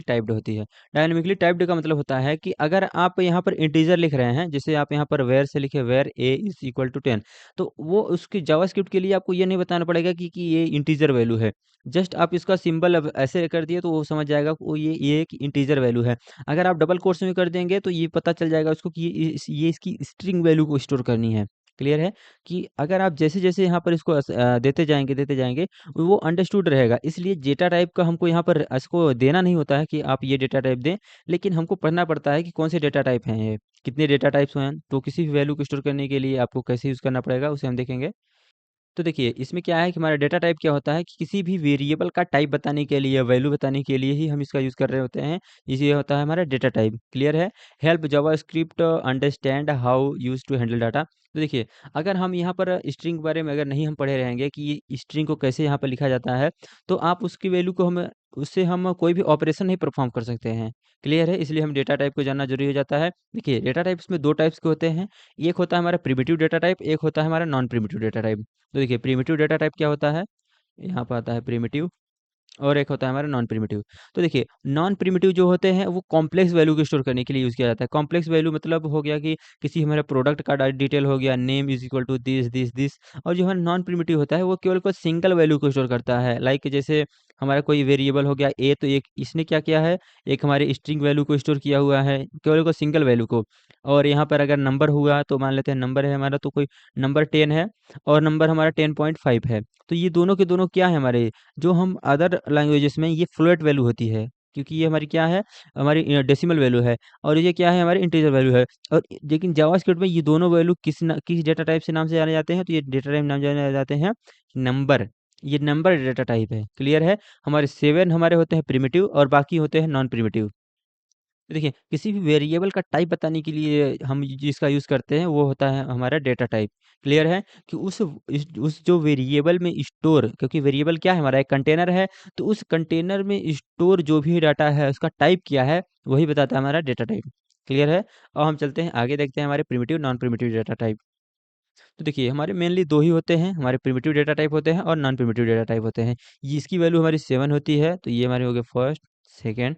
टाइप्ड होती है। डायनेमिकली टाइप्ड का मतलब होता है कि अगर आप यहाँ पर इंटीजर लिख रहे हैं, जैसे आप यहाँ पर वेर से लिखे, var A is equal to 10, तो वो उसकी जावास्क्रिप्ट के लिए आपको ये नहीं बताना पड़ेगा कि ये इंटीजर वैल्यू है। जस्ट आप इसका सिंबल अब ऐसे कर दिए तो वो समझ जाएगा कि वो ये एक इंटीजर वैल्यू है। अगर आप डबल कोट्स में कर देंगे तो ये पता चल जाएगा उसको कि ये इसकी स्ट्रिंग वैल्यू को स्टोर करनी है। क्लियर है? कि अगर आप जैसे-जैसे यहाँ पर इसको देते जाएँगे, वो अंडरस्टूड रहेगा। इसलिए डेटा टाइप का हमको यहाँ पर इसको देना नहीं होता है कि आप ये डेटा टाइप दें, लेकिन हमको पढ़ना पड़ता है कि कौन से डेटा टाइप हैं ये, कितने डेटा टाइप्स हैं। तो किसी भी वैल्यू को स्टोर करने के लिए आपको कैसे यूज़ करना पड़ेगा, उसे हम देखेंगे। तो देखिए, इसमें क्या है कि हमारा डेटा टाइप क्या होता है कि किसी भी वेरिएबल का टाइप बताने के लिए, वैल्यू बताने के लिए ही हम इसका यूज़ कर रहे होते हैं। ये होता है हमारा डेटा टाइप। क्लियर है? Help JavaScript understand how use to handle data. तो देखिए, अगर हम यहाँ पर स्ट्रिंग के बारे में अगर नहीं हम पढ़े रहेंगे कि ये स्ट्रिंग को कैसे यहाँ पर लिखा जाता है, तो आप उसकी वैल्यू को हम उससे हम कोई भी ऑपरेशन नहीं परफ़ॉर्म कर सकते हैं। क्लियर है? इसलिए हम डेटा टाइप को जानना ज़रूरी हो जाता है। देखिए, डेटा टाइप्स में 2 टाइप्स के होते हैं। एक होता है हमारा प्रिमिटिव डेटा टाइप, एक होता है हमारा नॉन प्रिमिटिव डेटा टाइप। तो देखिए, प्रिमिटिव डेटा टाइप क्या होता है? यहाँ पर आता है प्रिमिटिव, और एक होता है हमारा नॉन प्रिमिटिव। तो देखिए, नॉन प्रिमिटिव जो होते हैं वो कॉम्प्लेक्स वैल्यू को स्टोर करने के लिए यूज़ किया जाता है। कॉम्प्लेक्स वैल्यू मतलब हो गया कि किसी हमारे प्रोडक्ट का डिटेल हो गया, name is equal to this this this. और जो हमारा नॉन प्रिमिटिव होता है वो केवल कोई सिंगल वैल्यू को स्टोर करता है। लाइक जैसे हमारा कोई वेरिएबल हो गया ए, तो एक इसने क्या किया है, एक हमारे स्ट्रिंग वैल्यू को स्टोर किया हुआ है, केवल को सिंगल वैल्यू को। और यहाँ पर अगर नंबर हुआ तो मान लेते हैं नंबर है हमारा, तो कोई नंबर 10 है और नंबर हमारा 10.5 है। तो ये दोनों के दोनों क्या है हमारे, जो हम अदर लैंग्वेजेस में ये फ्लोट वैल्यू होती है, क्योंकि ये हमारी क्या है, हमारी डेसिमल वैल्यू है, और ये क्या है, हमारी इंटीजर वैल्यू है। और लेकिन जावास्क्रिप्ट में ये दोनों वैल्यू किस डेटा टाइप से नाम से जाने जाते हैं, तो ये डेटा टाइप नाम जाने जाते हैं नंबर। ये नंबर डेटा टाइप है। क्लियर है? हमारे 7 हमारे होते हैं प्रिमिटिव और बाकी होते हैं नॉन प्रिमिटिव। देखिए, किसी भी वेरिएबल का टाइप बताने के लिए हम जिसका यूज़ करते हैं वो होता है हमारा डेटा टाइप। क्लियर है? कि उस जो वेरिएबल में स्टोर, क्योंकि वेरिएबल क्या है, हमारा एक कंटेनर है, तो उस कंटेनर में स्टोर जो भी डाटा है उसका टाइप क्या है, वही बताता है हमारा डेटा टाइप। क्लियर है? अब हम चलते हैं आगे, देखते हैं हमारे primitive non primitive data type. तो देखिए, हमारे मेनली 2 ही होते हैं, हमारे प्रिमिटिव डेटा टाइप होते हैं और नॉन प्रिमिटिव डेटा टाइप होते हैं। ये इसकी वैल्यू हमारी 7 होती है, तो ये हमारे हो गए फर्स्ट, सेकंड,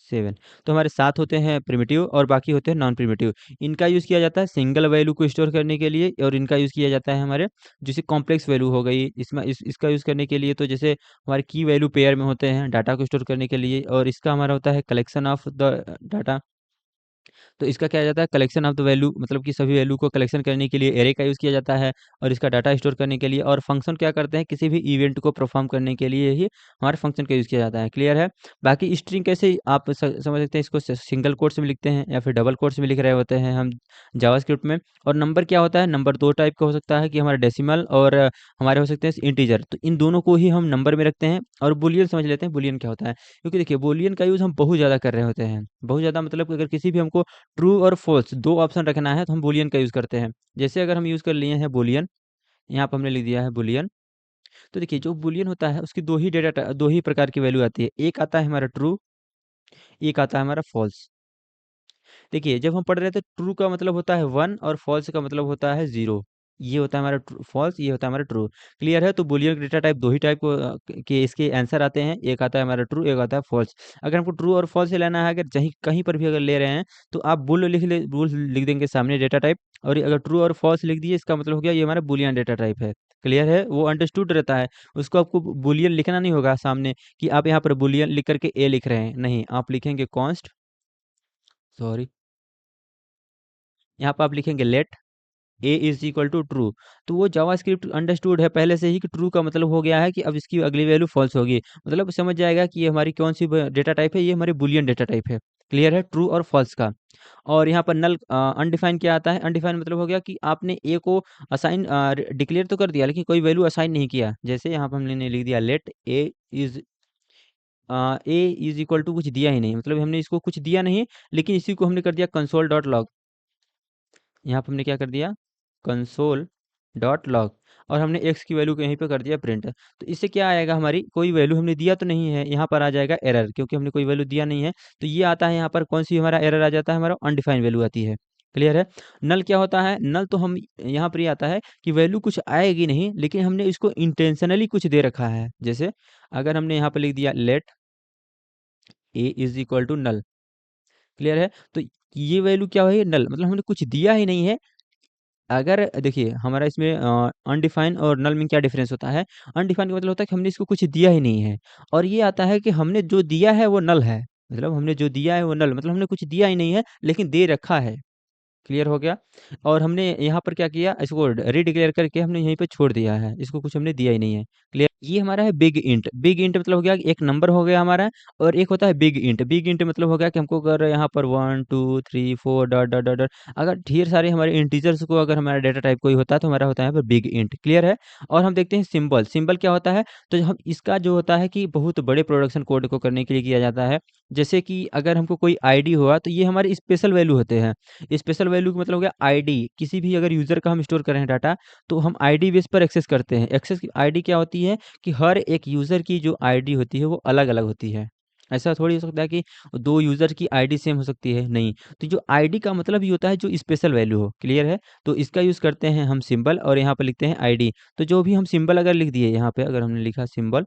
7। तो हमारे 7 होते हैं प्रिमिटिव और बाकी होते हैं नॉन प्रिमिटिव। इनका यूज़ किया जाता है सिंगल वैल्यू को स्टोर करने के लिए, और इनका यूज़ किया जाता है हमारे जैसे कॉम्प्लेक्स वैल्यू हो गई, इसमें इसका यूज़ करने के लिए तो जैसे हमारे की वैल्यू पेयर में होते हैं डाटा को स्टोर करने के लिए, और इसका हमारा होता है कलेक्शन ऑफ द डाटा। तो इसका क्या जाता है कलेक्शन ऑफ द वैल्यू, मतलब कि सभी वैल्यू को कलेक्शन करने के लिए एरे का यूज़ किया जाता है, और इसका डाटा स्टोर करने के लिए। और फंक्शन क्या करते हैं, किसी भी इवेंट को परफॉर्म करने के लिए ही हमारे फंक्शन का यूज़ किया जाता है। क्लियर है? बाकी स्ट्रिंग कैसे आप समझ सकते हैं, इसको सिंगल कोट्स में लिखते हैं या फिर डबल कोट्स में लिख रहे होते हैं हम जावास्क्रिप्ट में। और नंबर क्या होता है, नंबर दो टाइप का हो सकता है कि हमारा डेसिमल और हमारे हो सकते हैं इंटीजर। तो इन दोनों को ही हम नंबर में रखते हैं। और बुलियन समझ लेते हैं, बुलियन क्या होता है, क्योंकि देखिए बुलियन का यूज़ हम बहुत ज़्यादा कर रहे होते हैं, बहुत ज़्यादा, मतलब कि अगर किसी भी हमको ट्रू और फ़ॉल्स 2 ऑप्शन रखना है तो हम बूलियन का यूज़ करते हैं। जैसे अगर हम यूज़ कर लिए हैं बूलियन, यहाँ पे हमने लिख दिया है बूलियन। तो देखिए जो बूलियन होता है उसकी 2 ही प्रकार की वैल्यू आती है। एक आता है हमारा ट्रू, एक आता है हमारा फ़ॉल्स। देखिए जब हम पढ़ रहे थे ट्रू का मतलब होता है 1 और फ़ॉल्स का मतलब होता है 0। ये होता है हमारा ट्रू फ़ॉल्स, ये होता है हमारा ट्रू। क्लियर है? तो बूलियन डेटा टाइप 2 ही टाइप को के इसके आंसर आते हैं। एक आता है हमारा ट्रू, एक आता है फ़ॉल्स। अगर हमको ट्रू और फ़ॉल्स से लेना है, अगर कहीं कहीं पर भी अगर ले रहे हैं तो आप बूल लिख देंगे सामने डेटा टाइप, और अगर ट्रू और फ़ॉल्स लिख दिए इसका मतलब हो गया ये हमारा बूलियन डेटा टाइप है। क्लियर है? वो अंडरस्टूड रहता है। उसको आपको बूलियन लिखना नहीं होगा सामने कि आप यहाँ पर बूलियन लिख कर के ए लिख रहे हैं। नहीं, आप लिखेंगे कॉन्स्ट, सॉरी, यहाँ पे आप लिखेंगे let A is equal to true. तो वो जावास्क्रिप्ट अंडरस्टूड है पहले से ही कि ट्रू का मतलब हो गया है कि अब इसकी अगली वैल्यू फॉल्स होगी, मतलब समझ जाएगा कि ये हमारी कौन सी डेटा टाइप है, ये हमारी बुलियन डेटा टाइप है। क्लियर है? ट्रू और फॉल्स का। और यहाँ पर नल अनडिफाइंड क्या आता है, अनडिफाइंड मतलब हो गया कि आपने ए को असाइन डिक्लेयर तो कर दिया लेकिन कोई वैल्यू असाइन नहीं किया। जैसे यहाँ पर हमने लिख दिया let A is equal to, कुछ दिया ही नहीं, मतलब हमने इसको कुछ दिया नहीं, लेकिन इसी को हमने कर दिया कंसोल डॉट लॉग। यहाँ पे हमने क्या कर दिया, कंसोल डॉट लॉग, और हमने एक्स की वैल्यू को यहीं पे कर दिया प्रिंट। तो इससे क्या आएगा, हमारी कोई वैल्यू हमने दिया तो नहीं है, यहाँ पर आ जाएगा एरर, क्योंकि हमने कोई वैल्यू दिया नहीं है। तो ये आता है यहाँ पर, कौन सी हमारा एरर आ जाता है, हमारा अनडिफाइंड वैल्यू आती है। क्लियर है? नल क्या होता है, नल तो हम यहाँ पर ये आता है कि वैल्यू कुछ आएगी नहीं, लेकिन हमने इसको इंटेंशनली कुछ दे रखा है। जैसे अगर हमने यहाँ पर लिख दिया let A is equal to null. Clear है? तो ये वैल्यू क्या है, नल, मतलब हमने कुछ दिया ही नहीं है। अगर देखिए हमारा इसमें अनडिफाइन और नल में क्या डिफरेंस होता है, अनडिफाइन का मतलब होता है कि हमने इसको कुछ दिया ही नहीं है, और ये आता है कि हमने जो दिया है वो नल है, मतलब हमने जो दिया है वो नल, मतलब हमने कुछ दिया ही नहीं है लेकिन दे रखा है। क्लियर हो गया? और हमने यहाँ पर क्या किया, इसको रीडिक्लेयर करके हमने यहीं पे छोड़ दिया है, इसको कुछ हमने दिया ही नहीं है। क्लियर? ये हमारा है बिग इंट। बिग इंट मतलब हो गया कि एक नंबर हो गया हमारा, और एक होता है बिग इंट। बिग इंट मतलब हो गया कि हमको अगर यहाँ पर 1 2 3 4 डॉट डॉट डॉट डॉट, अगर ढेर सारे हमारे इंटीजर्स को अगर हमारा डेटा टाइप कोई होता है तो हमारा होता है यहाँ पर बिग इंट। क्लियर है? और हम देखते हैं सिंबल। सिंबल क्या होता है, तो हम इसका जो होता है कि बहुत बड़े प्रोडक्शन कोड को करने के लिए किया जाता है। जैसे कि अगर हमको कोई आईडी हुआ तो ये हमारे स्पेशल वैल्यू होते हैं। स्पेशल वैल्यू का मतलब हो गया आईडी, किसी भी अगर यूज़र का हम स्टोर कर रहे हैं डाटा, तो हम आईडी बेस पर एक्सेस करते हैं। एक्सेस आईडी क्या होती है कि हर एक यूज़र की जो आईडी होती है वो अलग-अलग होती है। ऐसा थोड़ी हो सकता है कि 2 यूज़र की आईडी सेम हो सकती है, नहीं। तो जो आईडी का मतलब ये होता है जो स्पेशल वैल्यू हो। क्लियर है? तो इसका यूज़ करते हैं हम सिंबल, और यहाँ पे लिखते हैं आईडी। तो जो भी हम सिंबल अगर लिख दिए यहाँ पे, अगर हमने लिखा सिंबल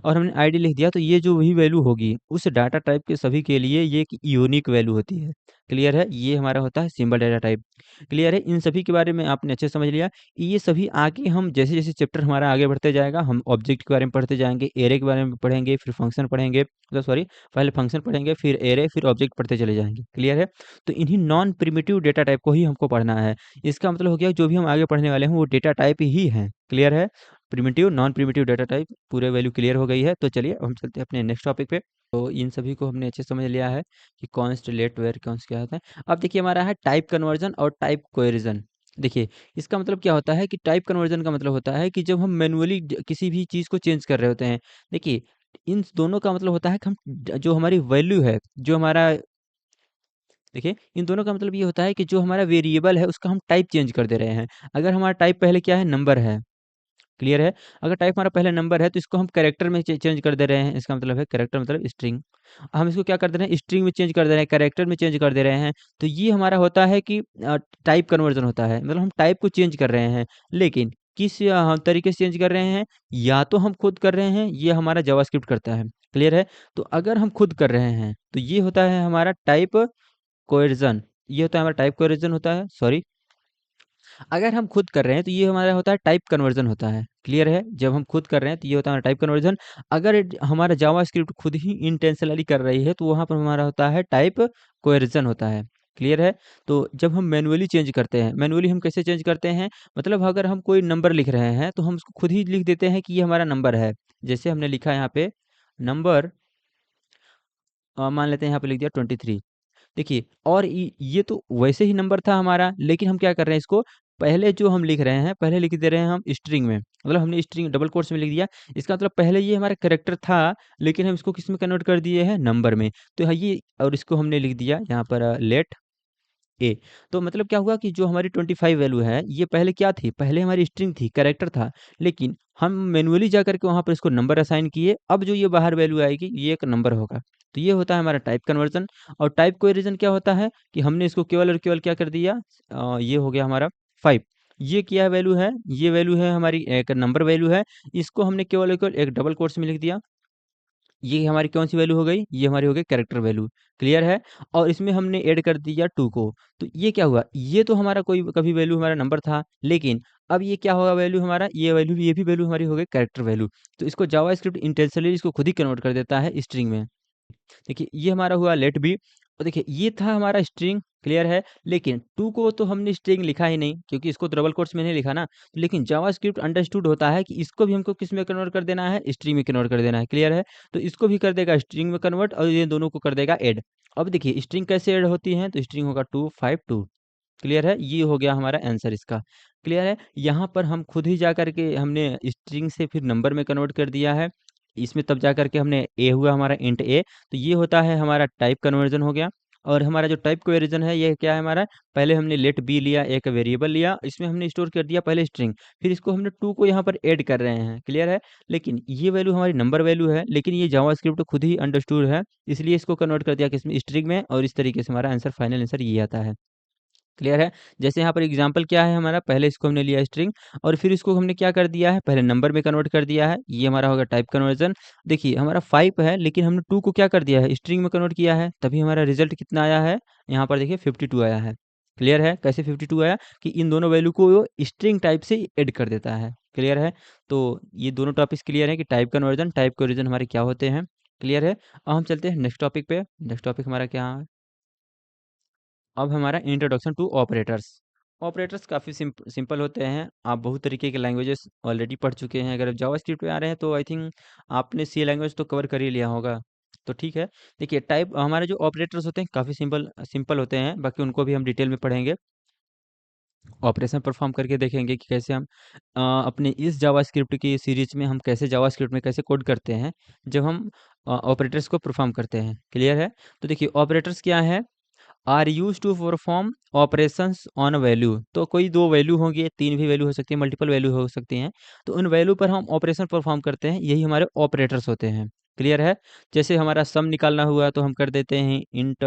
और हमने आईडी लिख दिया, तो ये जो भी वैल्यू होगी उस डाटा टाइप के सभी के लिए ये एक यूनिक वैल्यू होती है। क्लियर है? ये हमारा होता है सिंबल डाटा टाइप। क्लियर है? इन सभी के बारे में आपने अच्छे से समझ लिया। ये सभी आगे हम जैसे-जैसे चैप्टर हमारा आगे बढ़ते जाएगा, हम ऑब्जेक्ट के बारे में पढ़ते जाएँगे, एरे के बारे में पढ़ेंगे, फिर फंक्शन पढ़ेंगे, मतलब सॉरी, पहले फंक्शन पढ़ेंगे, फिर एरे, फिर ऑब्जेक्ट पढ़ते चले जाएँगे। क्लियर है? तो इन्हीं नॉन प्रिमिटिव डेटा टाइप को ही हमको पढ़ना है। इसका मतलब हो गया जो भी हम आगे पढ़ने वाले हैं वो डेटा टाइप ही हैं। क्लियर है? Primitive, non primitive data type पूरे वैल्यू क्लियर हो गई है। तो चलिए हम चलते हैं अपने नेक्स्ट टॉपिक पे। तो इन सभी को हमने अच्छे से समझ लिया है कि कॉन्स्ट, लेट, वेर, कॉन्स्ट क्या होता है। अब देखिए हमारा है टाइप कन्वर्जन और टाइप कोएरिजन। देखिए इसका मतलब क्या होता है कि टाइप कन्वर्जन का मतलब होता है कि जब हम मैनुअली किसी भी चीज़ को चेंज कर रहे होते हैं। देखिए इन दोनों का मतलब होता है कि हम जो हमारी वैल्यू है, जो हमारा, देखिए इन दोनों का मतलब ये होता है कि जो हमारा वेरिएबल है उसका हम टाइप चेंज कर दे रहे हैं। अगर हमारा टाइप पहले क्या है, नंबर है। क्लियर है? अगर टाइप हमारा पहले नंबर है तो इसको हम कैरेक्टर में चेंज कर दे रहे हैं, इसका मतलब है कैरेक्टर मतलब स्ट्रिंग। हम इसको क्या कर दे रहे हैं, स्ट्रिंग में चेंज कर दे रहे हैं, कैरेक्टर में चेंज कर दे रहे हैं। तो ये हमारा होता है कि टाइप कन्वर्जन होता है, मतलब हम टाइप को चेंज कर रहे हैं। लेकिन किस तरीके से चेंज कर रहे हैं, या तो हम खुद कर रहे हैं, ये हमारा जावास्क्रिप्ट करता है। क्लियर है? तो अगर हम खुद कर रहे हैं तो ये होता है हमारा टाइप कोएर्जन, ये होता है हमारा टाइप कोएर्जन होता है, सॉरी। अगर हम खुद कर रहे हैं तो ये हमारा होता है टाइप कन्वर्जन होता है। क्लियर है? जब हम खुद कर रहे हैं तो ये होता है हमारा टाइप कन्वर्जन। अगर हमारा जावास्क्रिप्ट खुद ही इंटेंशनली कर रही है तो वहाँ पर हमारा होता है टाइप कोएर्जन होता है। क्लियर है? तो जब हम मैनुअली चेंज करते हैं, मैनुअली हम कैसे चेंज करते हैं, मतलब अगर हम कोई नंबर लिख रहे हैं तो हम उसको खुद ही लिख देते हैं कि ये हमारा नंबर है। जैसे हमने लिखा है यहाँ पे नंबर, मान लेते हैं यहाँ पे लिख दिया 23। देखिए, और ये तो वैसे ही नंबर था हमारा, लेकिन हम क्या कर रहे हैं इसको, पहले जो हम लिख रहे हैं, पहले लिख दे रहे हैं हम स्ट्रिंग में, मतलब हमने स्ट्रिंग डबल कोट्स में लिख दिया। इसका मतलब पहले ये हमारा कैरेक्टर था, लेकिन हम इसको किस में कन्वर्ट कर दिए हैं, नंबर में। तो ये, और इसको हमने लिख दिया यहाँ पर लेट ए। तो मतलब क्या हुआ कि जो हमारी 25 वैल्यू है, ये पहले क्या थी, पहले हमारी स्ट्रिंग थी, कैरेक्टर था, लेकिन हम मैनुअली जा करके वहाँ पर इसको नंबर असाइन किए। अब जो ये बाहर वैल्यू आएगी, ये एक नंबर होगा। तो ये होता है हमारा टाइप कन्वर्जन। और टाइप कोएरिजन क्या होता है कि हमने इसको केवल और केवल क्या कर दिया, ये हो गया हमारा 5। ये क्या वैल्यू है, ये वैल्यू है हमारी एक नंबर वैल्यू है, इसको हमने केवल और केवल एक डबल कोट्स में लिख दिया। ये हमारी कौन-सी वैल्यू हो गई? ये हमारी हो गई कैरेक्टर वैल्यू। क्लियर है? और इसमें हमने ऐड कर दिया 2 को। तो ये क्या हुआ? ये तो हमारा कोई कभी वैल्यू हमारा नंबर था, लेकिन अब ये क्या होगा वैल्यू हमारा? ये वैल्यू, ये भी वैल्यू हमारी हो गई कैरेक्टर वैल्यू। तो इसको जावास्क्रिप्ट इंटेंशनली इसको खुद ही कन्वर्ट कर देता है स्ट्रिंग में। देखिए, ये हमारा हुआ लेट बी। और देखिए, ये था हमारा स्ट्रिंग। क्लियर है? लेकिन 2 को तो हमने स्ट्रिंग लिखा ही नहीं, क्योंकि इसको डबल कोट्स में नहीं लिखा ना। लेकिन जावास्क्रिप्ट अंडरस्टूड होता है कि इसको भी हमको किस में कन्वर्ट कर देना है, स्ट्रिंग में कन्वर्ट कर देना है। क्लियर है? तो इसको भी कर देगा स्ट्रिंग में कन्वर्ट, और ये दोनों को कर देगा ऐड। अब देखिए स्ट्रिंग कैसे ऐड होती है, तो स्ट्रिंग होगा 2 5 2। क्लियर है? ये हो गया हमारा आंसर इसका। क्लियर है? यहाँ पर हम खुद ही जा कर के हमने स्ट्रिंग से फिर नंबर में कन्वर्ट कर दिया है। इसमें तब जा कर के हमने ए हुआ हमारा इंट ए। तो ये होता है हमारा टाइप कन्वर्जन हो गया। और हमारा जो टाइप क्वेरिजन है, ये क्या है हमारा, पहले हमने लेट बी लिया, एक वेरिएबल लिया, इसमें हमने स्टोर कर दिया पहले स्ट्रिंग, फिर इसको हमने 2 को यहाँ पर ऐड कर रहे हैं। क्लियर है? लेकिन ये वैल्यू हमारी नंबर वैल्यू है, लेकिन ये जावास्क्रिप्ट खुद ही अंडरस्टूड है, इसलिए इसको कन्वर्ट कर दिया किसमें, स्ट्रिंग में। और इस तरीके से हमारा आंसर, फाइनल आंसर ये आता है। क्लियर है? जैसे यहाँ पर एग्जांपल क्या है हमारा, पहले इसको हमने लिया स्ट्रिंग, और फिर इसको हमने क्या कर दिया है, पहले नंबर में कन्वर्ट कर दिया है। ये हमारा होगा टाइप कन्वर्जन। देखिए हमारा 5 है, लेकिन हमने 2 को क्या कर दिया है, स्ट्रिंग में कन्वर्ट किया है, तभी हमारा रिजल्ट कितना आया है, यहाँ पर देखिए 52 आया है। क्लियर है? कैसे 52 आया, कि इन दोनों वैल्यू को वो स्ट्रिंग टाइप से ऐड कर देता है। क्लियर है? तो ये दोनों टॉपिक्स क्लियर है कि टाइप कन्वर्जन, टाइप कन्वर्जन हमारे क्या होते हैं। क्लियर है? अब हम चलते हैं नेक्स्ट टॉपिक पे। नेक्स्ट टॉपिक हमारा क्या है, अब हमारा इंट्रोडक्शन टू ऑपरेटर्स। ऑपरेटर्स काफ़ी सिंपल होते हैं। आप बहुत तरीके के लैंग्वेजेस ऑलरेडी पढ़ चुके हैं। अगर आप जावास्क्रिप्ट पे आ रहे हैं तो आई थिंक आपने सी लैंग्वेज तो कवर कर ही लिया होगा। तो ठीक है। देखिए, टाइप हमारे जो ऑपरेटर्स होते हैं काफ़ी सिंपल सिंपल होते हैं, बाकी उनको भी हम डिटेल में पढ़ेंगे। ऑपरेशन परफॉर्म करके देखेंगे कि कैसे हम अपने इस जावास्क्रिप्ट की सीरीज में हम कैसे जावास्क्रिप्ट में कैसे कोड करते हैं, जब हम ऑपरेटर्स को परफॉर्म करते हैं। क्लियर है? तो देखिए ऑपरेटर्स क्या है, are use to perform operations on value. तो कोई दो वैल्यू होंगी, तीन भी वैल्यू हो सकती है, मल्टीपल वैल्यू हो सकती हैं। तो उन वैल्यू पर हम ऑपरेशन परफॉर्म करते हैं, यही हमारे ऑपरेटर्स होते हैं। क्लियर है? जैसे हमारा सम निकालना हुआ तो हम कर देते हैं इंट,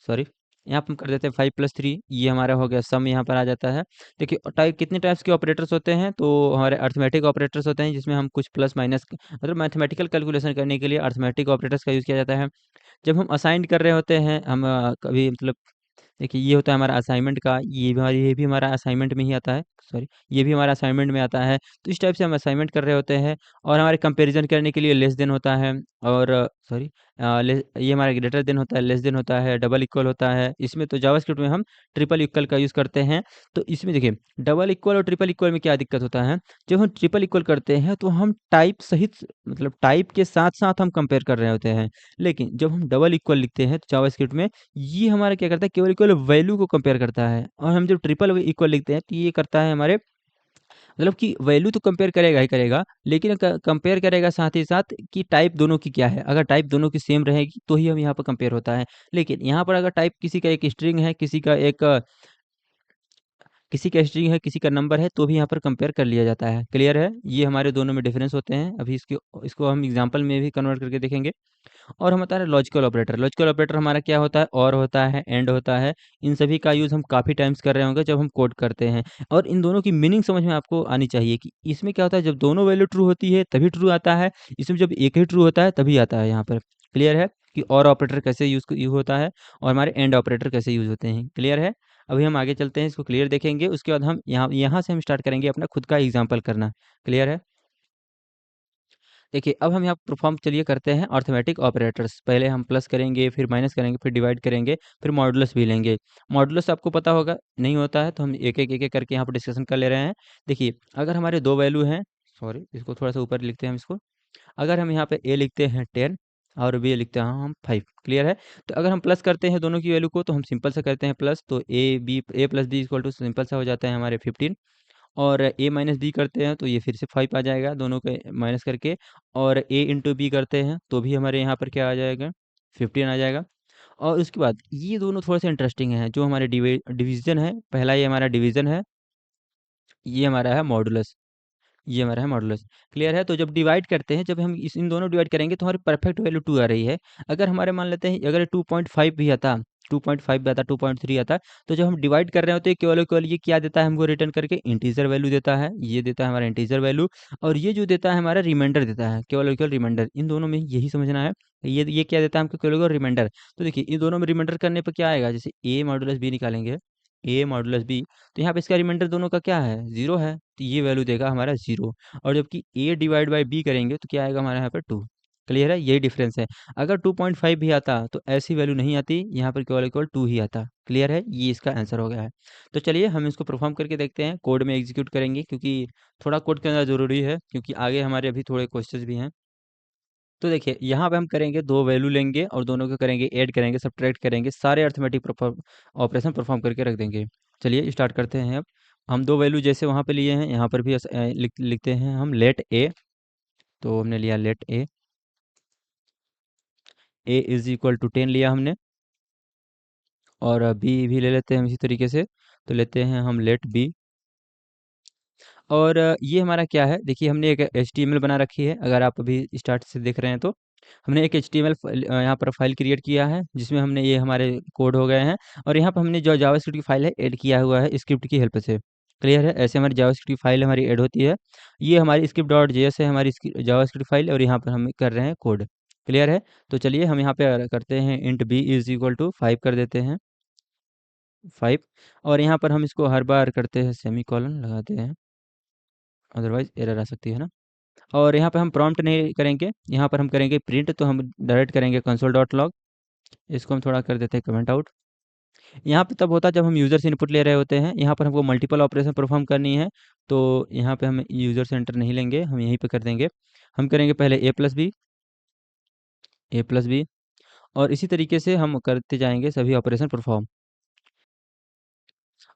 सॉरी, यहाँ पर हम कर देते हैं 5+3, ये हमारा हो गया सम, यहाँ पर आ जाता है। देखिए टाइप कितने टाइप्स के ऑपरेटर्स होते हैं, तो हमारे अर्थमेटिक ऑपरेटर्स होते हैं, जिसमें हम कुछ प्लस माइनस, मतलब मैथमेटिकल कैलकुलेशन करने के लिए अर्थमेटिक ऑपरेटर्स का यूज़ किया जाता है। जब हम असाइन कर रहे होते हैं, हम कभी मतलब, देखिए ये होता है हमारा असाइनमेंट का, ये भी हमारा असाइनमेंट में ही आता है, सॉरी, ये भी हमारा असाइनमेंट में आता है। तो इस टाइप से हम असाइनमेंट कर रहे होते हैं। और हमारे कंपैरिजन करने के लिए लेस देन होता है, और सॉरी, ये हमारा ग्रेटर देन होता है, लेस देन होता है, डबल इक्वल होता है। इसमें तो जावास्क्रिप्ट में हम ट्रिपल इक्वल का यूज़ करते हैं। तो इसमें देखिए डबल इक्वल और ट्रिपल इक्वल में क्या दिक्कत होता है, जब हम ट्रिपल इक्वल करते हैं तो हम टाइप सहित, मतलब टाइप के साथ साथ हम कंपेयर कर रहे होते हैं। लेकिन जब हम डबल इक्वल लिखते हैं तो जावास्क्रिप्ट में, ये हमारा क्या करता है, केवल केवल वैल्यू को कंपेयर करता है। और हम जब ट्रिपल इक्वल लिखते हैं तो ये करता है हमारे, मतलब कि वैल्यू तो कंपेयर करेगा ही करेगा, लेकिन कंपेयर करेगा साथ ही साथ कि टाइप दोनों की क्या है। अगर टाइप दोनों की सेम रहेगी तो ही हम यहाँ पर कंपेयर होता है। लेकिन यहाँ पर अगर टाइप किसी का एक स्ट्रिंग है, किसी का स्ट्रिंग है, किसी का नंबर है, तो भी यहाँ पर कंपेयर कर लिया जाता है। क्लियर है? ये हमारे दोनों में डिफरेंस होते हैं। अभी इसको इसको हम एग्जांपल में भी कन्वर्ट करके देखेंगे। और हम बता रहे हैं लॉजिकल ऑपरेटर हमारा क्या होता है, और होता है, एंड होता है। इन सभी का यूज़ हम काफ़ी टाइम्स कर रहे होंगे जब हम कोड करते हैं। और इन दोनों की मीनिंग समझ में आपको आनी चाहिए कि इसमें क्या होता है, जब दोनों वैल्यू ट्रू होती है तभी ट्रू आता है, इसमें जब एक ही ट्रू होता है तभी आता है यहाँ पर। क्लियर है कि और ऑपरेटर कैसे यूज़ होता है और हमारे एंड ऑपरेटर कैसे यूज़ होते हैं। क्लियर है? अभी हम आगे चलते हैं, इसको क्लियर देखेंगे, उसके बाद हम यहाँ यहाँ से हम स्टार्ट करेंगे अपना खुद का एग्जाम्पल करना। क्लियर है? देखिए, अब हम यहाँ परफॉर्म चलिए करते हैं अरिथमेटिक ऑपरेटर्स। पहले हम प्लस करेंगे, फिर माइनस करेंगे, फिर डिवाइड करेंगे, फिर मॉडुलस भी लेंगे। मॉडुलस आपको पता होगा, नहीं होता है तो हम एक-एक करके यहाँ पर डिस्कशन कर ले रहे हैं। देखिए, अगर हमारे 2 वैल्यू हैं, सॉरी इसको थोड़ा-सा ऊपर लिखते हैं हम इसको। अगर हम यहाँ पे ए लिखते हैं 10 और बी लिखते हैं हम 5। क्लियर है? तो अगर हम प्लस करते हैं दोनों की वैल्यू को तो हम सिंपल सा करते हैं प्लस, तो A plus B equal to simple सा हो जाता है हमारे 15। और ए माइनस बी करते हैं तो ये फिर से 5 आ जाएगा दोनों के माइनस करके। और ए इंटू बी करते हैं तो भी हमारे यहाँ पर क्या आ जाएगा, 15 आ जाएगा। और उसके बाद ये दोनों थोड़े से इंटरेस्टिंग हैं, जो हमारे डिवीजन है, पहला ये हमारा डिवीजन है, ये हमारा है मॉडुलस। ये हमारा है मॉडुलस। क्लियर है? तो जब डिवाइड करते हैं, जब हम इस इन दोनों डिवाइड करेंगे तो हमारी परफेक्ट वैल्यू 2 आ रही है। अगर हमारे मान लेते हैं अगर 2.5 भी आता, 2.5 भी आता, 2.3 आता, तो जब हम डिवाइड कर रहे होते हैं केवल और केवल ये क्या देता है हमको रिटर्न करके, इंटीजर वैल्यू देता है। ये देता है हमारा इंटीजर वैल्यू, और ये जो देता है हमारा रिमाइंडर देता है, केवल और केवल रिमाइंडर। इन दोनों में यही समझना है। ये क्या देता है हमको, केवल और केवल रिमाइंडर। तो देखिए इन दोनों में रिमाइंडर करने पर क्या आएगा, जैसे ए मॉडुलस बी निकालेंगे, ए मॉडुलस बी, तो यहाँ पे इसका रिमाइंडर दोनों का क्या है, 0 है, तो ये वैल्यू देगा हमारा 0। और जबकि ए डिवाइड बाई बी करेंगे तो क्या आएगा हमारे यहाँ पर 2। क्लियर है? यही डिफरेंस है। अगर 2.5 भी आता तो ऐसी वैल्यू नहीं आती, यहाँ पर केवल केवल 2 ही आता। क्लियर है? ये इसका आंसर हो गया है। तो चलिए हम इसको परफॉर्म करके देखते हैं, कोड में एग्जीक्यूट करेंगे, क्योंकि थोड़ा कोड करना ज़रूरी है, क्योंकि आगे हमारे अभी थोड़े क्वेश्चंस भी हैं। तो देखिए यहाँ पे हम करेंगे, दो वैल्यू लेंगे और दोनों को करेंगे ऐड करेंगे, सब्ट्रैक्ट करेंगे, सारे अर्थमेटिक ऑपरेशन परफॉर्म करके रख देंगे। चलिए स्टार्ट करते हैं अब। हम दो वैल्यू जैसे वहाँ पे लिए हैं, यहाँ पर भी लिखते हैं हम लेट ए। तो हमने लिया let A is equal to 10 लिया हमने। और बी भी ले लेते हैं हम इसी तरीके से। तो लेते हैं हम लेट बी। और ये हमारा क्या है, देखिए हमने एक HTML बना रखी है, अगर आप अभी स्टार्ट से देख रहे हैं तो हमने एक HTML यहाँ पर फाइल क्रिएट किया है, जिसमें हमने ये हमारे कोड हो गए हैं। और यहाँ पर हमने जो जावास्क्रिप्ट की फाइल है ऐड किया हुआ है स्क्रिप्ट की हेल्प से। क्लियर है? ऐसे हमारी जावास्क्रिप्ट की फाइल हमारी ऐड होती है। ये हमारी स्क्रिप्ट डॉट जेएस है, हमारी जावास्क्रिप्ट फाइल, और यहाँ पर हम कर रहे हैं कोड। क्लियर है? तो चलिए हम यहाँ पे करते हैं int b is equal to 5 कर देते हैं, 5। और यहाँ पर हम इसको हर बार करते हैं सेमी कॉलन लगाते हैं, अदरवाइज एरर आ सकती है ना। और यहाँ पे हम प्रॉम्प्ट नहीं करेंगे, यहाँ पर हम करेंगे प्रिंट, तो हम डायरेक्ट करेंगे कंसोल डॉट लॉग। इसको हम थोड़ा कर देते हैं कमेंट आउट। यहाँ पे तब होता है जब हम यूज़र से इनपुट ले रहे होते हैं, यहाँ पर हमको मल्टीपल ऑपरेशन परफॉर्म करनी है, तो यहाँ पे हम यूज़र से एंटर नहीं लेंगे, हम यहीं पे कर देंगे। हम करेंगे पहले ए प्लस बी, और इसी तरीके से हम करते जाएंगे सभी ऑपरेशन परफॉर्म।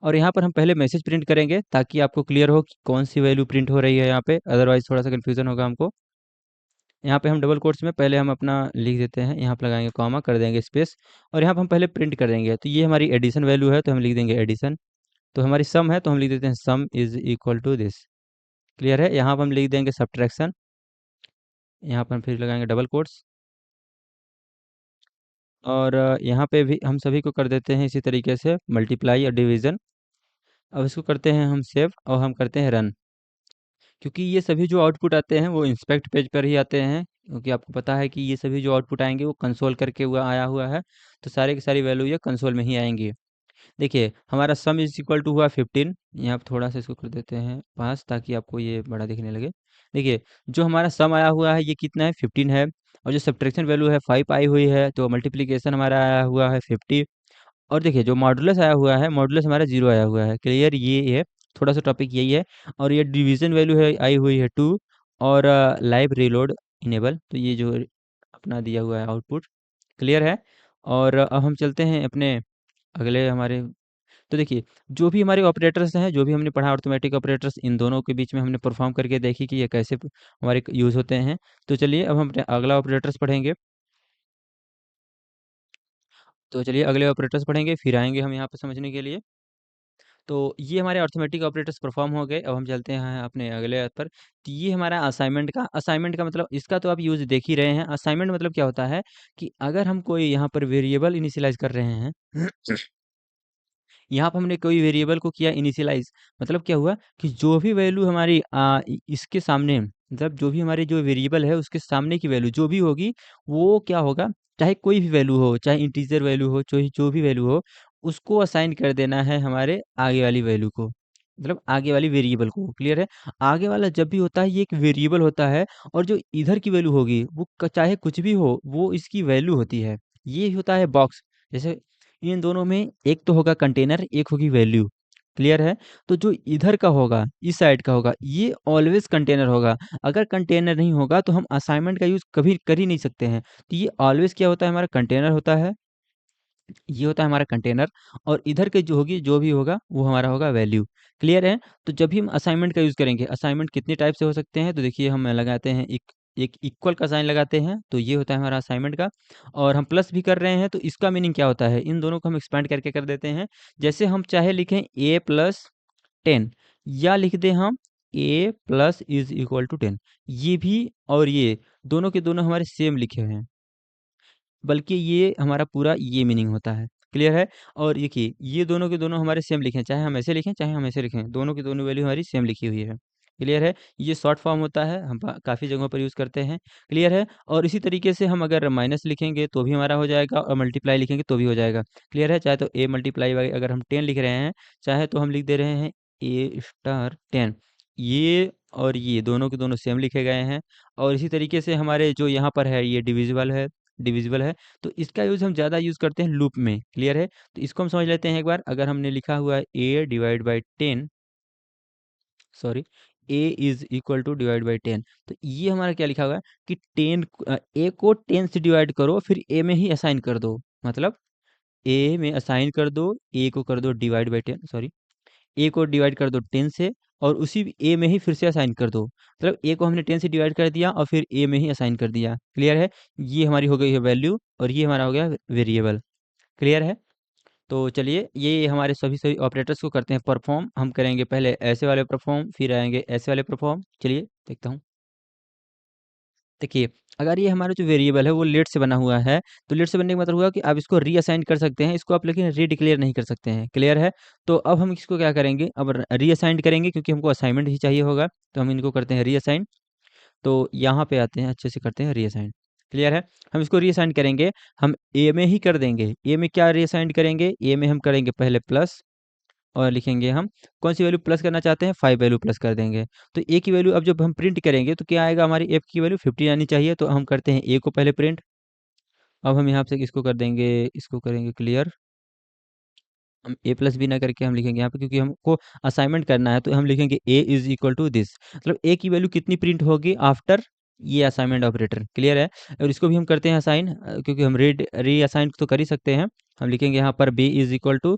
और यहाँ पर हम पहले मैसेज प्रिंट करेंगे ताकि आपको क्लियर हो कि कौन सी वैल्यू प्रिंट हो रही है यहाँ पे, अदरवाइज थोड़ा सा कन्फ्यूजन होगा हमको। यहाँ पे हम डबल कोट्स में पहले हम अपना लिख देते हैं, यहाँ पे लगाएंगे कॉमा, कर देंगे स्पेस, और यहाँ पे हम पहले प्रिंट कर देंगे। तो ये हमारी एडिशन वैल्यू है तो हम लिख देंगे एडिशन। तो हमारी सम है तो हम लिख देते हैं sum is equal to this. Clear है? यहाँ पर हम लिख देंगे सब्ट्रैक्शन, यहाँ पर हम फिर लगाएंगे डबल कोट्स। और यहाँ पे भी हम सभी को कर देते हैं इसी तरीके से मल्टीप्लाई और डिवीज़न। अब इसको करते हैं हम सेव और हम करते हैं रन, क्योंकि ये सभी जो आउटपुट आते हैं वो इंस्पेक्ट पेज पर ही आते हैं, क्योंकि आपको पता है कि ये सभी जो आउटपुट आएंगे वो कंसोल करके हुआ आया हुआ है, तो सारे की सारी वैल्यू ये कंसोल में ही आएंगी। देखिए हमारा सम इज इक्वल टू हुआ 15। यहाँ पे थोड़ा सा इसको कर देते हैं 5 ताकि आपको ये बड़ा दिखने लगे। देखिए जो हमारा सम आया हुआ है ये कितना है, 15 है। और जो सब्ट्रैक्शन वैल्यू है 5 आई हुई है, तो मल्टीप्लिकेशन हमारा आया हुआ है 50। और देखिए जो मॉडुलस आया हुआ है, मॉडुलस हमारा 0 आया हुआ है। क्लियर? ये है, थोड़ा सा टॉपिक यही है। और ये डिवीजन वैल्यू है आई हुई है 2। और लाइव रीलोड इनेबल, तो ये जो अपना दिया हुआ है आउटपुट। क्लियर है? और अब हम चलते हैं अपने अगले हमारे। तो देखिए जो भी हमारे ऑपरेटर्स हैं, जो भी हमने पढ़ा अर्थमेटिक ऑपरेटर्स, इन दोनों के बीच में हमने परफॉर्म करके देखी कि ये कैसे हमारे यूज़ होते हैं। तो चलिए अब हम अपने अगला ऑपरेटर्स पढ़ेंगे। तो चलिए अगले ऑपरेटर्स पढ़ेंगे, फिर आएंगे हम यहाँ पे समझने के लिए। तो ये हमारे अरिथमेटिक ऑपरेटर्स परफॉर्म हो गए। अब हम चलते हैं अपने अगले ऐप पर। तो ये हमारा असाइनमेंट का मतलब इसका तो आप यूज़ देख ही रहे हैं। असाइनमेंट मतलब क्या होता है कि अगर हम कोई यहाँ पर वेरिएबल इनिशियलाइज़ कर रहे हैं यहाँ पर हमने कोई वेरिएबल को किया इनिशियलाइज़, मतलब क्या हुआ कि जो भी वैल्यू हमारी इसके सामने, मतलब जो भी हमारी जो वेरिएबल है उसके सामने की वैल्यू जो भी होगी, वो क्या होगा, चाहे कोई भी वैल्यू हो, चाहे इंटीजर वैल्यू हो, चाहे जो भी वैल्यू हो, उसको असाइन कर देना है हमारे आगे वाली वैल्यू को, मतलब आगे वाली वेरिएबल को। क्लियर है? आगे वाला जब भी होता है ये एक वेरिएबल होता है, और जो इधर की वैल्यू होगी वो चाहे कुछ भी हो, वो इसकी वैल्यू होती है। ये होता है बॉक्स। जैसे इन दोनों में एक तो होगा कंटेनर, एक होगी वैल्यू। क्लियर है? तो जो इधर का होगा, इस साइड का होगा, ये ऑलवेज कंटेनर होगा। अगर कंटेनर नहीं होगा तो हम असाइनमेंट का यूज़ कभी कर ही नहीं सकते हैं। तो ये ऑलवेज क्या होता है, हमारा कंटेनर होता है। ये होता है हमारा कंटेनर, और इधर के जो होगी, जो भी होगा वो हमारा होगा वैल्यू। क्लियर है? तो जब भी हम असाइनमेंट का यूज़ करेंगे, असाइनमेंट कितने टाइप से हो सकते हैं, तो देखिए हम लगाते हैं एक इक्वल का साइन लगाते हैं, तो ये होता है हमारा असाइनमेंट का। और हम प्लस भी कर रहे हैं तो इसका मीनिंग क्या होता है, इन दोनों को हम एक्सपेंड करके कर देते हैं। जैसे हम चाहे लिखें a+10, या लिख दें हम a+=10। ये भी और ये दोनों के दोनों हमारे सेम लिखे हुए हैं, बल्कि ये हमारा पूरा ये मीनिंग होता है। क्लियर है? और देखिए ये दोनों के दोनों हमारे सेम लिखे हैं, चाहे हम ऐसे लिखें, चाहे हम ऐसे लिखें, दोनों की दोनों वैल्यू हमारी सेम लिखी हुई है। क्लियर है? ये शॉर्ट फॉर्म होता है, हम काफ़ी जगहों पर यूज़ करते हैं। क्लियर है? और इसी तरीके से हम अगर माइनस लिखेंगे तो भी हमारा हो जाएगा, और मल्टीप्लाई लिखेंगे तो भी हो जाएगा। क्लियर है? चाहे तो a मल्टीप्लाई बाई अगर हम 10 लिख रहे हैं, चाहे तो हम लिख दे रहे हैं a*10। ये और ये दोनों के दोनों सेम लिखे गए हैं। और इसी तरीके से हमारे जो यहाँ पर है ये डिविजिबल है। तो इसका यूज़ हम ज़्यादा यूज़ करते हैं लूप में। क्लियर है? तो इसको हम समझ लेते हैं एक बार। अगर हमने लिखा हुआ है a/10, सॉरी, a=10, तो ये हमारा क्या लिखा हुआ है कि a को 10 से डिवाइड करो, फिर a में ही असाइन कर दो। मतलब a में असाइन कर दो, a को कर दो डिवाइड बाई 10, सॉरी, a को डिवाइड कर दो 10 से, और उसी a में ही फिर से असाइन कर दो। मतलब a को हमने 10 से डिवाइड कर दिया और फिर a में ही असाइन कर दिया। क्लियर है? ये हमारी हो गई है वैल्यू, और ये हमारा हो गया वेरिएबल। क्लियर है? तो चलिए ये हमारे सभी ऑपरेटर्स को करते हैं परफॉर्म। हम करेंगे पहले ऐसे वाले परफॉर्म, फिर आएँगे ऐसे वाले परफॉर्म। चलिए देखता हूँ। देखिए, अगर ये हमारा जो वेरिएबल है वो लेट से बना हुआ है, तो लेट से बनने का मतलब हुआ कि आप इसको रीअसाइन कर सकते हैं, इसको आप लेकिन रीडिक्लेयर नहीं कर सकते हैं। क्लियर है? तो अब हम इसको क्या करेंगे, अब रीअसाइन करेंगे, क्योंकि हमको असाइनमेंट ही चाहिए होगा, तो हम इनको करते हैं रीअसाइन। तो यहाँ पे आते हैं, अच्छे से करते हैं रीअसाइन। क्लियर है? हम इसको रीअसाइन करेंगे, हम ए में ही कर देंगे। ए में क्या रीअसाइन करेंगे, ए में हम करेंगे पहले प्लस, और लिखेंगे हम कौन सी वैल्यू प्लस करना चाहते हैं, 5 वैल्यू प्लस कर देंगे। तो ए की वैल्यू अब जब हम प्रिंट करेंगे तो क्या आएगा, हमारी एफ की वैल्यू 50 आनी चाहिए, तो हम करते हैं ए को पहले प्रिंट। अब हम यहाँ से इसको कर देंगे, इसको करेंगे क्लियर। हम ए प्लस भी ना करके हम लिखेंगे यहाँ पे, क्योंकि हमको असाइनमेंट करना है, तो हम लिखेंगे a=दिस। मतलब ए की वैल्यू कितनी प्रिंट होगी आफ्टर ये असाइनमेंट ऑपरेटर। क्लियर है? और इसको भी हम करते हैं असाइन, क्योंकि हम रीअसाइन तो कर ही सकते हैं। हम लिखेंगे यहाँ पर b=,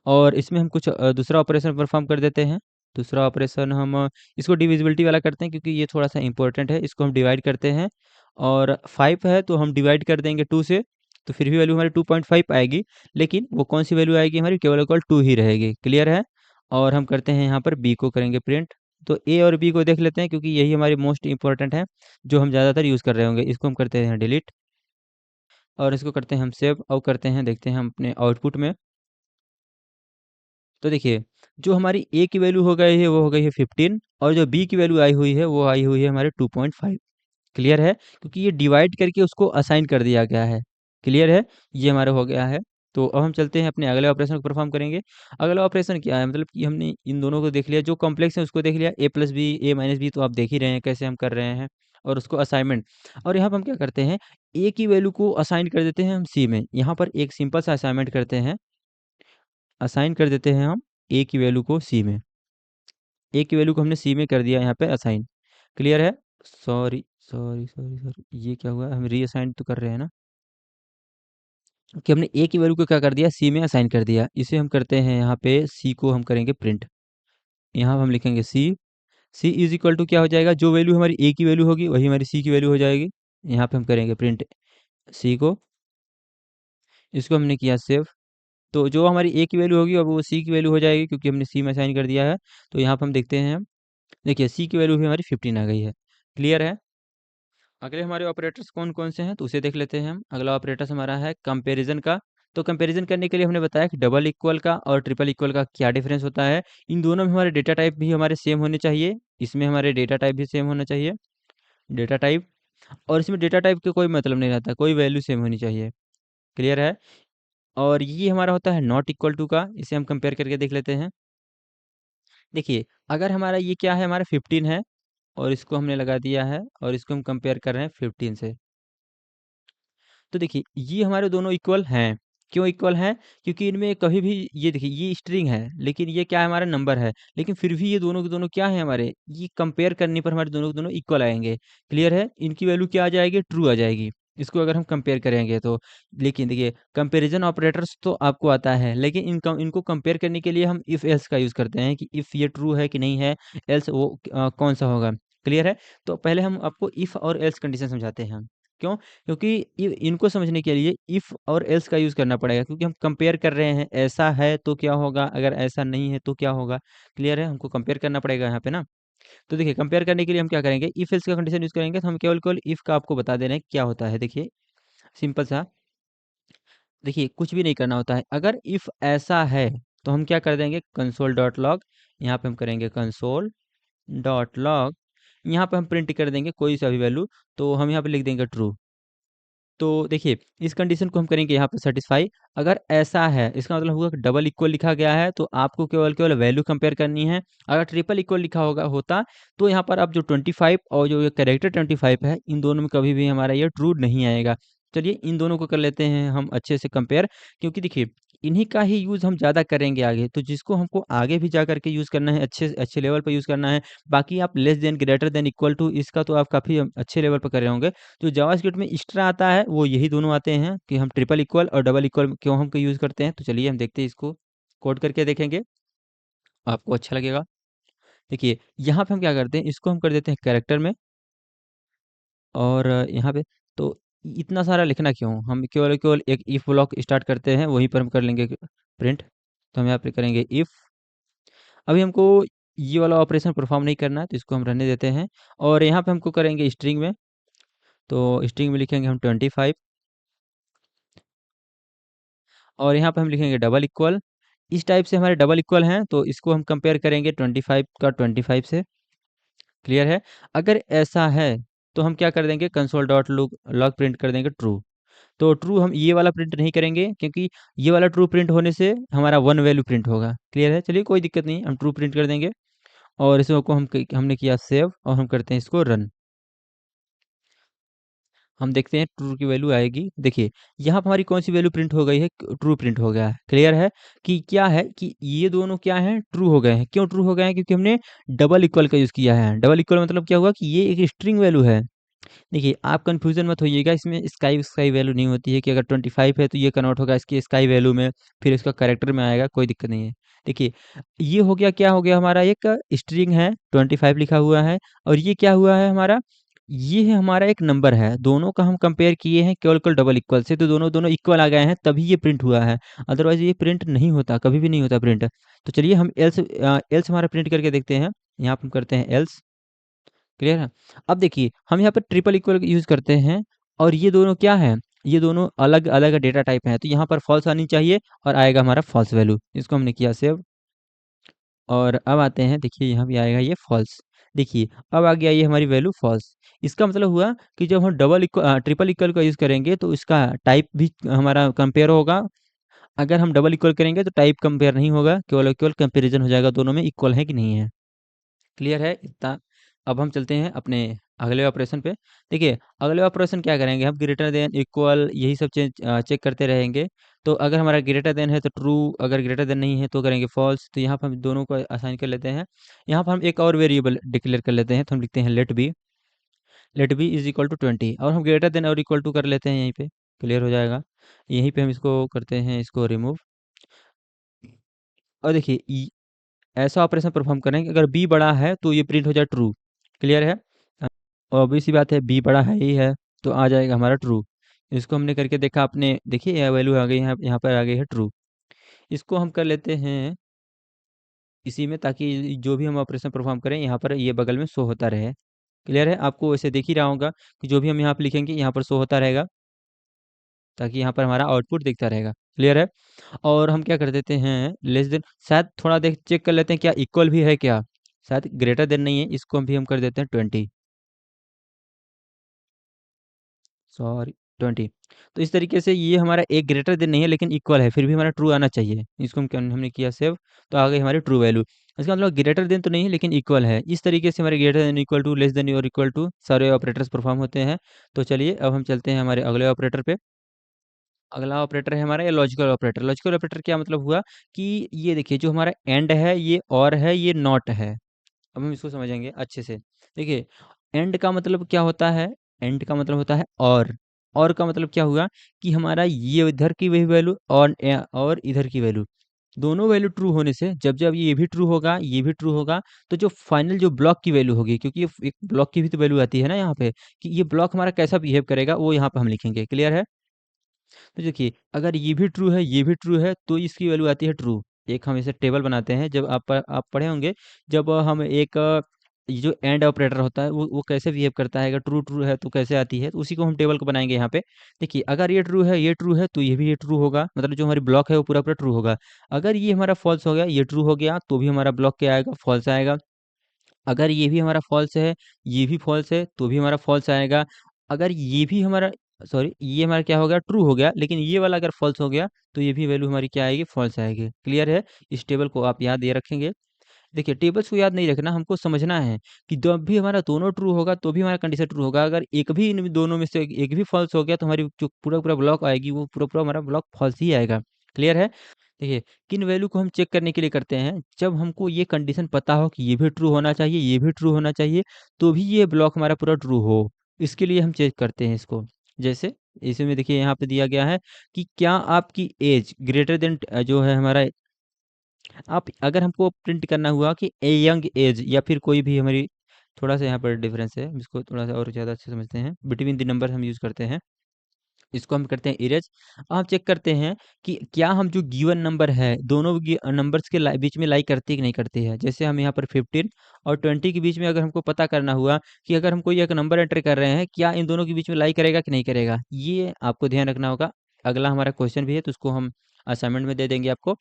और इसमें हम कुछ दूसरा ऑपरेशन परफॉर्म कर देते हैं। दूसरा ऑपरेशन हम इसको डिविजिबिलिटी वाला करते हैं, क्योंकि ये थोड़ा-सा इम्पोर्टेंट है। इसको हम डिवाइड करते हैं, और 5 है तो हम डिवाइड कर देंगे 2 से, तो फिर भी वैल्यू हमारी 2.5 आएगी। लेकिन वो कौन-सी वैल्यू आएगी हमारी, केवल और केवल 2 ही रहेगी। क्लियर है? और हम करते हैं यहाँ पर b को करेंगे प्रिंट। तो a और b को देख लेते हैं, क्योंकि यही हमारी मोस्ट इम्पोर्टेंट है, जो हम ज़्यादातर यूज़ कर रहे होंगे। इसको हम करते हैं डिलीट, और इसको करते हैं हम सेव, और करते हैं, देखते हैं हम अपने आउटपुट में। तो देखिए, जो हमारी ए की वैल्यू हो गई है वो हो गई है 15, और जो बी की वैल्यू आई हुई है वो आई हुई है हमारे 2.5। क्लियर है? क्योंकि ये डिवाइड करके उसको असाइन कर दिया गया है। क्लियर है? ये हमारा हो गया है। तो अब हम चलते हैं अपने अगले ऑपरेशन को परफॉर्म करेंगे। अगला ऑपरेशन क्या है, मतलब कि हमने इन दोनों को देख लिया, जो कॉम्प्लेक्स है उसको देख लिया, ए प्लस बी, ए माइनस बी, तो आप देख ही रहे हैं कैसे हम कर रहे हैं, और उसको असाइनमेंट। और यहाँ पर हम क्या करते हैं, ए की वैल्यू को असाइन कर देते हैं हम सी में। यहाँ पर एक सिंपल सा असाइनमेंट करते हैं, असाइन कर देते हैं हम ए की वैल्यू को सी में। ए की वैल्यू को हमने सी में कर दिया यहाँ पे असाइन। क्लियर है? सॉरी, सॉरी, सॉरी, सॉरी, ये क्या हुआ? हम रीअसाइन तो कर रहे हैं ना, कि हमने ए की वैल्यू को क्या कर दिया, सी में असाइन कर दिया। इसे हम करते हैं यहाँ पे, सी को हम करेंगे प्रिंट। यहाँ हम लिखेंगे सी क्या हो जाएगा, जो वैल्यू हमारी ए की वैल्यू होगी वही हमारी सी की वैल्यू हो जाएगी। यहाँ पे हम करेंगे प्रिंट सी को। इसको हमने किया सेव, तो जो हमारी ए की वैल्यू होगी अब वो सी की वैल्यू हो जाएगी, क्योंकि हमने सी में असाइन कर दिया है। तो यहाँ पर हम देखते हैं, देखिए सी की वैल्यू भी हमारी 15 आ गई है। क्लियर है? अगले हमारे ऑपरेटर्स कौन-कौन से हैं, तो उसे देख लेते हैं हम। अगला ऑपरेटर्स हमारा है कंपैरिज़न का। तो कंपैरिज़न करने के लिए हमने बताया कि डबल इक्वल का और ट्रिपल इक्वल का क्या डिफरेंस होता है। इन दोनों में हमारे डेटा टाइप भी हमारे सेम होने चाहिए। इसमें हमारे डेटा टाइप भी सेम होना चाहिए, डेटा टाइप। और इसमें डेटा टाइप का कोई मतलब नहीं रहता, कोई वैल्यू सेम होनी चाहिए। क्लियर है? और ये हमारा होता है नॉट इक्वल टू का, इसे हम कंपेयर करके देख लेते हैं। देखिए, अगर हमारा ये क्या है, हमारा 15 है और इसको हमने लगा दिया है और इसको हम कंपेयर कर रहे हैं 15 से। तो देखिए, ये हमारे दोनों इक्वल हैं। क्यों इक्वल हैं? क्योंकि इनमें कभी भी ये देखिए ये स्ट्रिंग है, लेकिन ये क्या है, हमारा नंबर है। लेकिन फिर भी ये दोनों के दोनों क्या हैं हमारे, ये कंपेयर करने पर हमारे दोनों के दोनों इक्वल आएँगे। क्लियर है? इनकी वैल्यू क्या आ जाएगी? ट्रू आ जाएगी। इसको अगर हम कंपेयर करेंगे तो। लेकिन देखिए, कंपैरिज़न ऑपरेटर्स तो आपको आता है, लेकिन इनको कंपेयर करने के लिए हम इफ एल्स का यूज़ करते हैं कि इफ ये ट्रू है कि नहीं है, एल्स वो कौन-सा होगा। क्लियर है? तो पहले हम आपको इफ और एल्स कंडीशन समझाते हैं। क्यों? क्योंकि इनको समझने के लिए इफ और एल्स का यूज़ करना पड़ेगा, क्योंकि हम कंपेयर कर रहे हैं, ऐसा है तो क्या होगा, अगर ऐसा नहीं है तो क्या होगा। क्लियर है? हमको कंपेयर करना पड़ेगा यहाँ पे ना। तो देखिए, कंपेयर करने के लिए हम क्या करेंगे, इफ एल्स का कंडीशन यूज़ करेंगे, तो हम केवल इफ का आपको बता दे रहे हैं क्या होता है। देखिए, सिंपल सा। देखिए, कुछ भी नहीं करना होता है। अगर इफ ऐसा है तो हम क्या कर देंगे, कंसोल डॉट लॉग। यहाँ पे हम करेंगे कंसोल डॉट लॉग। यहाँ पे हम प्रिंट कर देंगे कोई सा भी वैल्यू। तो हम यहाँ पे लिख देंगे ट्रू। तो देखिए, इस कंडीशन को हम करेंगे यहाँ पे सैटिस्फाई। अगर ऐसा है, इसका मतलब हुआ कि डबल इक्वल लिखा गया है, तो आपको केवल वैल्यू कंपेयर करनी है। अगर ट्रिपल इक्वल लिखा होता, तो यहाँ पर अब जो 25 और जो ये कैरेक्टर 25 है, इन दोनों में कभी भी हमारा ये ट्रू नहीं आएगा। चलिए, इन दोनों को कर लेते हैं हम अच्छे से कंपेयर, क्योंकि देखिए, इन्हीं का ही यूज़ हम ज़्यादा करेंगे आगे। तो जिसको हमको आगे भी जा करके यूज़ करना है, अच्छे अच्छे लेवल पे यूज़ करना है। बाकी आप less than, greater than, equal to, इसका तो आप काफ़ी अच्छे लेवल पे कर रहे होंगे। जो जावास्क्रिप्ट में एक्स्ट्रा आता है वो यही दोनों आते हैं कि हम ट्रिपल इक्वल और डबल इक्वल क्यों हम यूज़ करते हैं। तो चलिए हम देखते हैं, इसको कोड करके देखेंगे, आपको अच्छा लगेगा। देखिए, यहाँ पे हम क्या करते हैं, इसको हम कर देते हैं कैरेक्टर में। और यहाँ पे तो इतना सारा लिखना क्यों, हम केवल एक इफ ब्लॉक स्टार्ट करते हैं, वहीं पर हम कर लेंगे प्रिंट। तो हम यहाँ पे करेंगे इफ। अभी हमको ये वाला ऑपरेशन परफॉर्म नहीं करना है, तो इसको हम रहने देते हैं। और यहाँ पे हमको करेंगे स्ट्रिंग में। तो स्ट्रिंग में लिखेंगे हम 25। और यहाँ पे हम लिखेंगे डबल इक्वल। इस टाइप से हमारे डबल इक्वल हैं, तो इसको हम कंपेयर करेंगे 25 का 25 से। क्लियर है? अगर ऐसा है तो हम क्या कर देंगे, console dot log log print कर देंगे ट्रू। तो ट्रू हम ये वाला प्रिंट नहीं करेंगे, क्योंकि ये वाला ट्रू प्रिंट होने से हमारा वन वैल्यू प्रिंट होगा। क्लियर है? चलिए, कोई दिक्कत नहीं, हम ट्रू प्रिंट कर देंगे। और इसको हमने किया सेव और हम करते हैं इसको रन। हम देखते हैं ट्रू की वैल्यू आएगी। देखिए, यहाँ पे हमारी कौन-सी वैल्यू प्रिंट हो गई है? ट्रू प्रिंट हो गया है। क्लियर है? कि क्या है कि ये दोनों क्या हैं? ट्रू हो गए हैं। क्यों ट्रू हो गए हैं? क्योंकि हमने डबल इक्वल का यूज़ किया है। डबल इक्वल मतलब क्या हुआ कि ये एक स्ट्रिंग वैल्यू है। देखिए, आप कन्फ्यूज़न मत होइएगा, इसमें स्काई वैल्यू नहीं होती है कि अगर 25 है तो ये कन्वर्ट होगा इसकी स्काई वैल्यू में, फिर इसका कैरेक्टर में आएगा, कोई दिक्कत नहीं है। देखिए, ये हो गया, क्या हो गया, हमारा एक स्ट्रिंग है, 25 लिखा हुआ है। और ये क्या हुआ है हमारा, ये है हमारा एक नंबर है। दोनों का हम कंपेयर किए हैं केवल डबल इक्वल से, तो दोनों दोनों इक्वल आ गए हैं, तभी ये प्रिंट हुआ है। अदरवाइज़ ये प्रिंट नहीं होता, कभी भी नहीं होता प्रिंट। तो चलिए हम एल्स हमारा प्रिंट करके देखते हैं। यहाँ पे हम करते हैं एल्स। क्लियर है? अब देखिए, हम यहाँ पर ट्रिपल इक्वल यूज़ करते हैं और ये दोनों क्या हैं? ये दोनों अलग-अलग डेटा टाइप हैं, तो यहाँ पर फ़ॉल्स आनी चाहिए और आएगा हमारा फ़ॉल्स वैल्यू। इसको हमने किया सेव। और अब आते हैं, देखिए यहाँ भी आएगा ये फ़ॉल्स। देखिए, अब आ गया ये हमारी वैल्यू फ़ॉल्स। इसका मतलब हुआ कि जब हम ट्रिपल इक्वल का यूज़ करेंगे तो इसका टाइप भी हमारा कंपेयर होगा। अगर हम डबल इक्वल करेंगे तो टाइप कंपेयर नहीं होगा, केवल और केवल कंपैरिज़न हो जाएगा दोनों में इक्वल है कि नहीं है। क्लियर है इतना? अब हम चलते हैं अपने अगले ऑपरेशन पे। देखिए, अगले ऑपरेशन क्या करेंगे, हम ग्रेटर देन, इक्वल, यही सब चेक करते रहेंगे। तो अगर हमारा ग्रेटर देन है तो ट्रू, अगर ग्रेटर देन नहीं है तो करेंगे फॉल्स। तो यहाँ पर हम दोनों को असाइन कर लेते हैं। यहाँ पर हम एक और वेरिएबल डिक्लेयर कर लेते हैं, तो हम लिखते हैं let b is equal to 20 और हम ग्रेटर देन और इक्वल टू कर लेते हैं यहीं पे। क्लियर हो जाएगा। यहीं पे हम इसको करते हैं, इसको रिमूव। और देखिए, ऐसा ऑपरेशन परफॉर्म करें कि अगर बी बड़ा है तो ये प्रिंट हो जाए ट्रू। क्लियर है? ऑब्वियस सी बात है, बी बड़ा है ही है, तो आ जाएगा हमारा ट्रू। इसको हमने करके देखा, आपने देखिए यह वैल्यू आ गई, यहाँ यहाँ पर आ गई है ट्रू। इसको हम कर लेते हैं इसी में, ताकि जो भी हम ऑपरेशन परफॉर्म करें यहाँ पर ये बगल में शो होता रहे। क्लियर है? आपको वैसे देख ही रहा होगा कि जो भी हम यहाँ पे लिखेंगे यहाँ पर शो होता रहेगा, ताकि यहाँ पर हमारा आउटपुट दिखता रहेगा। क्लियर है? और हम क्या कर देते हैं, लेस देन, शायद थोड़ा देख चेक कर लेते हैं क्या इक्वल भी है क्या, शायद ग्रेटर देन नहीं है, इसको भी हम कर देते हैं 20, सॉरी 20। तो इस तरीके से ये हमारा एक ग्रेटर देन नहीं है लेकिन इक्वल है, फिर भी हमारा ट्रू आना चाहिए। इसको हमने किया सेव, तो आ गई हमारी ट्रू वैल्यू। इसका मतलब ग्रेटर देन तो नहीं है लेकिन इक्वल है। इस तरीके से हमारे greater than, equal to, less than और इक्वल टू सारे ऑपरेटर्स परफॉर्म होते हैं। तो चलिए अब हम चलते हैं हमारे अगले ऑपरेटर पे। अगला ऑपरेटर है हमारा ये लॉजिकल ऑपरेटर। लॉजिकल ऑपरेटर क्या मतलब हुआ कि ये देखिए जो हमारा एंड है ये और है, ये नॉट है। अब हम इसको समझेंगे अच्छे से। देखिए एंड का मतलब क्या होता है, एंड का मतलब होता है और का मतलब क्या हुआ कि हमारा ये इधर की वही वैल्यू और इधर की वैल्यू, दोनों वैल्यू ट्रू होने से जब जब ये भी ट्रू होगा ये भी ट्रू होगा, तो जो फाइनल जो ब्लॉक की वैल्यू होगी, क्योंकि ये एक ब्लॉक की भी तो वैल्यू आती है ना यहाँ पे, कि ये ब्लॉक हमारा कैसा बिहेव करेगा वो यहाँ पे हम लिखेंगे। क्लियर है? तो देखिए अगर ये भी ट्रू है ये भी ट्रू है तो इसकी वैल्यू आती है ट्रू। एक हम इसे टेबल बनाते हैं, जब आप पढ़े होंगे, जब हम एक ये जो एंड ऑपरेटर होता है वो कैसे बिहेव करता है, अगर ट्रू ट्रू है तो कैसे आती है, तो उसी को हम टेबल को बनाएंगे यहाँ पे। देखिए अगर ये ट्रू है ये ट्रू है तो ये ट्रू होगा, मतलब जो हमारी ब्लॉक है वो पूरा पूरा ट्रू होगा। अगर ये हमारा फॉल्स हो गया, ये ट्रू हो गया, तो भी हमारा ब्लॉक क्या आएगा, फॉल्स आएगा। अगर ये भी हमारा फॉल्स है ये भी फॉल्स है तो भी हमारा फॉल्स आएगा। अगर ये भी हमारा, सॉरी, ये हमारा क्या हो गया, ट्रू हो गया, लेकिन ये वाला अगर फॉल्स हो गया तो ये भी वैल्यू हमारी क्या आएगी, फॉल्स आएगी। क्लियर है? इस टेबल को आप याद ये रखेंगे। देखिए टेबल्स को याद नहीं रखना, हमको समझना है कि जब भी हमारा दोनों ट्रू होगा तो भी हमारा कंडीशन ट्रू होगा। अगर एक भी इन दोनों में से एक भी फॉल्स हो गया तो हमारी जो पूरा पूरा ब्लॉक आएगी वो पूरा पूरा हमारा ब्लॉक फॉल्स ही आएगा। क्लियर है? देखिए किन वैल्यू को हम चेक करने के लिए करते हैं, जब हमको ये कंडीशन पता हो कि ये भी ट्रू होना चाहिए ये भी ट्रू होना चाहिए, तो भी ये ब्लॉक हमारा पूरा ट्रू हो, इसके लिए हम चेक करते हैं इसको। जैसे इसमें देखिए यहाँ पे दिया गया है कि क्या आपकी एज ग्रेटर देन, जो है हमारा, आप अगर हमको प्रिंट करना हुआ कि ए यंग एज, या फिर कोई भी हमारी, थोड़ा सा यहाँ पर डिफरेंस है, इसको थोड़ा सा और ज़्यादा अच्छे समझते हैं, बिटवीन द नंबर हम यूज़ करते हैं, इसको हम करते हैं इरेज। हम चेक करते हैं कि क्या हम जो गिवन नंबर है दोनों नंबर्स के बीच में लाई करती है कि नहीं करती है। जैसे हम यहाँ पर 15 और 20 के बीच में अगर हमको पता करना हुआ कि अगर हम कोई एक नंबर एंटर कर रहे हैं, क्या इन दोनों के बीच में लाई करेगा कि नहीं करेगा, ये आपको ध्यान रखना होगा। अगला हमारा क्वेश्चन भी है तो उसको हम असाइनमेंट में दे देंगे आपको।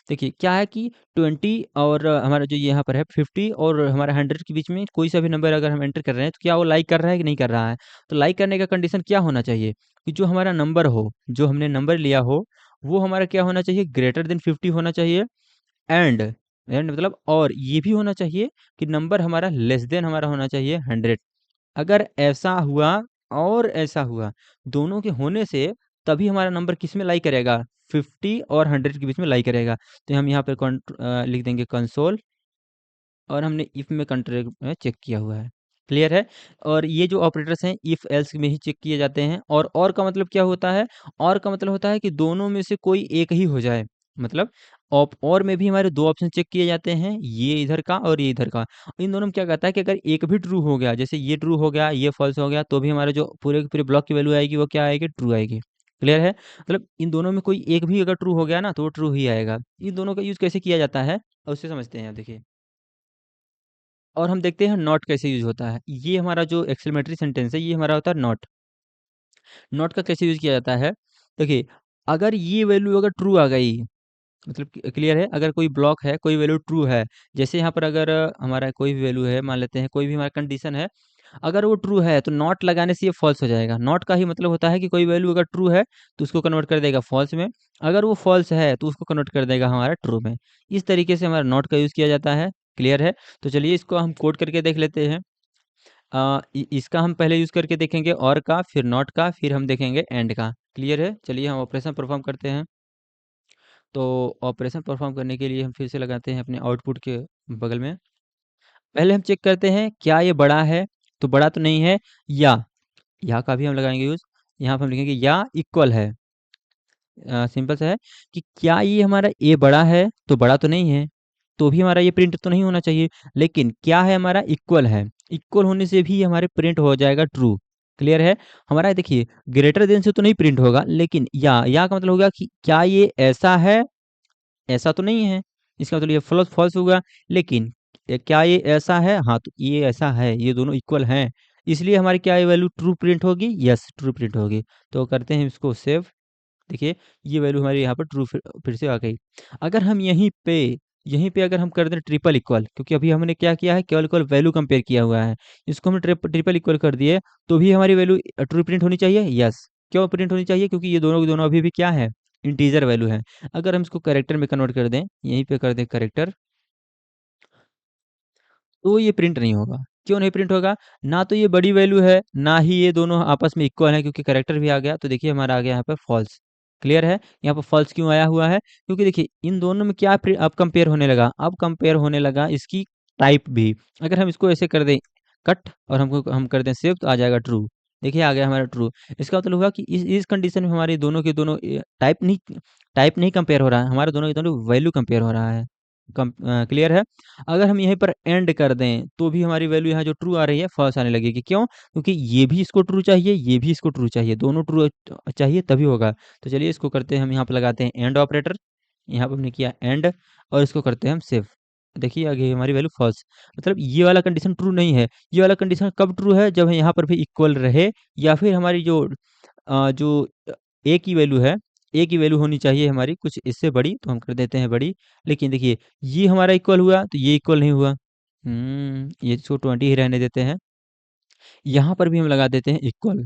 देखिए क्या है कि 20 और हमारा जो यहाँ पर है 50 और हमारा 100 के बीच में कोई सा भी नंबर अगर हम एंटर कर रहे हैं तो क्या वो लाइक कर रहा है कि नहीं कर रहा है। तो लाइक करने का कंडीशन क्या होना चाहिए कि जो हमारा नंबर हो, जो हमने नंबर लिया हो, वो हमारा क्या होना चाहिए, ग्रेटर देन 50 होना चाहिए। एंड एंड मतलब और ये भी होना चाहिए कि नंबर हमारा लेस देन हमारा होना चाहिए 100। अगर ऐसा हुआ और ऐसा हुआ, दोनों के होने से, तभी हमारा नंबर किस में लाई करेगा, 50 और 100 के बीच में लाई करेगा। तो हम यहाँ पे लिख देंगे कंसोल, और हमने इफ में कंट्री में चेक किया हुआ है। क्लियर है? और ये जो ऑपरेटर्स हैं इफ एल्स में ही चेक किए जाते हैं। और का मतलब क्या होता है, और का मतलब होता है कि दोनों में से कोई एक ही हो जाए। मतलब और में भी हमारे दो ऑप्शन चेक किए जाते हैं, ये इधर का और ये इधर का। इन दोनों में क्या कहता है कि अगर एक भी ट्रू हो गया, जैसे ये ट्रू हो गया ये फॉल्स हो गया, तो भी हमारे जो पूरे के पूरे ब्लॉक की वैल्यू आएगी वो क्या आएगी, ट्रू आएगी। क्लियर है? मतलब इन दोनों में कोई एक भी अगर ट्रू हो गया ना तो वो ट्रू ही आएगा। इन दोनों का यूज कैसे किया जाता है और उससे समझते हैं, आप देखिए। और हम देखते हैं नॉट कैसे यूज़ होता है। ये हमारा जो एक्सक्लेमेटरी सेंटेंस है ये हमारा होता है नॉट। नॉट का कैसे यूज़ किया जाता है? देखिए अगर ये वैल्यू अगर ट्रू आ गई, मतलब क्लियर है, अगर कोई ब्लॉक है कोई वैल्यू ट्रू है, जैसे यहाँ पर अगर हमारा कोई भी वैल्यू है, मान लेते हैं कोई भी हमारा कंडीशन है, अगर वो ट्रू है तो नॉट लगाने से ये फॉल्स हो जाएगा। नॉट का ही मतलब होता है कि कोई वैल्यू अगर ट्रू है तो उसको कन्वर्ट कर देगा फॉल्स में, अगर वो फॉल्स है तो उसको कन्वर्ट कर देगा हमारा ट्रू में। इस तरीके से हमारा नॉट का यूज़ किया जाता है। क्लियर है? तो चलिए इसको हम कोड करके देख लेते हैं। इसका हम पहले यूज़ करके देखेंगे और का, फिर नॉट का, फिर हम देखेंगे एंड का। क्लियर है? चलिए हम ऑपरेशन परफॉर्म करते हैं। तो ऑपरेशन परफॉर्म करने के लिए हम फिर से लगाते हैं अपने आउटपुट के बगल में। पहले हम चेक करते हैं क्या ये बड़ा है, तो बड़ा तो नहीं है, या का भी हम लगाएंगे यूज़। यहाँ पर हम लिखेंगे या इक्वल है। सिंपल सा है कि क्या ये हमारा ए बड़ा है, तो बड़ा तो नहीं है, तो भी हमारा ये प्रिंट तो नहीं होना चाहिए। लेकिन क्या है हमारा, इक्वल है, इक्वल होने से भी हमारे प्रिंट हो जाएगा ट्रू। क्लियर है? हमारा देखिए ग्रेटर देन से तो नहीं प्रिंट होगा, लेकिन या का मतलब होगा कि क्या ये ऐसा है ऐसा तो नहीं है, इसका मतलब ये फॉल्स फॉल्स होगा। लेकिन क्या ये ऐसा है? हाँ, तो ये ऐसा है, ये दोनों इक्वल हैं, इसलिए हमारी क्या ये वैल्यू ट्रू प्रिंट होगी? यस, ट्रू प्रिंट होगी। तो करते हैं इसको सेव। देखिए, ये वैल्यू हमारी यहाँ पर ट्रू फिर से आ गई। अगर हम यहीं पे अगर हम कर दें ट्रिपल इक्वल, क्योंकि अभी हमने क्या किया है, केवल केवल वैल्यू कंपेयर किया हुआ है, इसको हमने ट्रिपल इक्वल कर दिए, तो भी हमारी वैल्यू ट्रू प्रिंट होनी चाहिए? यस। क्यों प्रिंट होनी चाहिए? क्योंकि ये दोनों के दोनों अभी भी क्या है, इंटीजर वैल्यू है। अगर हम इसको करेक्टर में कन्वर्ट कर दें, यहीं पे कर दें करेक्टर, तो ये प्रिंट नहीं होगा। क्यों नहीं प्रिंट होगा? ना तो ये बड़ी वैल्यू है, ना ही ये दोनों आपस में इक्वल हैं, क्योंकि कैरेक्टर भी आ गया, तो देखिए हमारा आ गया यहाँ पे फॉल्स। क्लियर है? यहाँ पर फॉल्स क्यों आया हुआ है? क्योंकि देखिए इन दोनों में क्या अब कंपेयर होने लगा, अब कंपेयर होने लगा इसकी टाइप भी। अगर हम इसको ऐसे कर दें कट और हम कर दें सेव, तो आ जाएगा ट्रू। देखिए आ गया हमारा ट्रू। इसका मतलब हुआ कि इस कंडीशन में हमारे दोनों के दोनों टाइप नहीं कंपेयर हो रहा है, हमारे दोनों के दोनों वैल्यू कंपेयर हो रहा है। क्लियर है? अगर हम यहीं पर एंड कर दें, तो भी हमारी वैल्यू यहाँ जो ट्रू आ रही है फॉल्स आने लगेगी। क्यों? क्योंकि ये भी इसको ट्रू चाहिए, ये भी इसको ट्रू चाहिए, दोनों ट्रू चाहिए तभी होगा। तो चलिए इसको करते हैं, हम यहाँ पर लगाते हैं एंड ऑपरेटर। यहाँ पर हमने किया एंड, और इसको करते हैं हम सेव। देखिए आ गई हमारी वैल्यू फॉल्स। मतलब ये वाला कंडीशन ट्रू नहीं है। ये वाला कंडीशन कब ट्रू है? जब यहाँ पर भी इक्वल रहे, या फिर हमारी जो ए की वैल्यू है, ए की वैल्यू होनी चाहिए हमारी कुछ इससे बड़ी, तो हम कर देते हैं बड़ी। लेकिन देखिए ये हमारा इक्वल हुआ, तो ये इक्वल नहीं हुआ। ये इसको 20 ही रहने देते हैं। यहाँ पर भी हम लगा देते हैं इक्वल।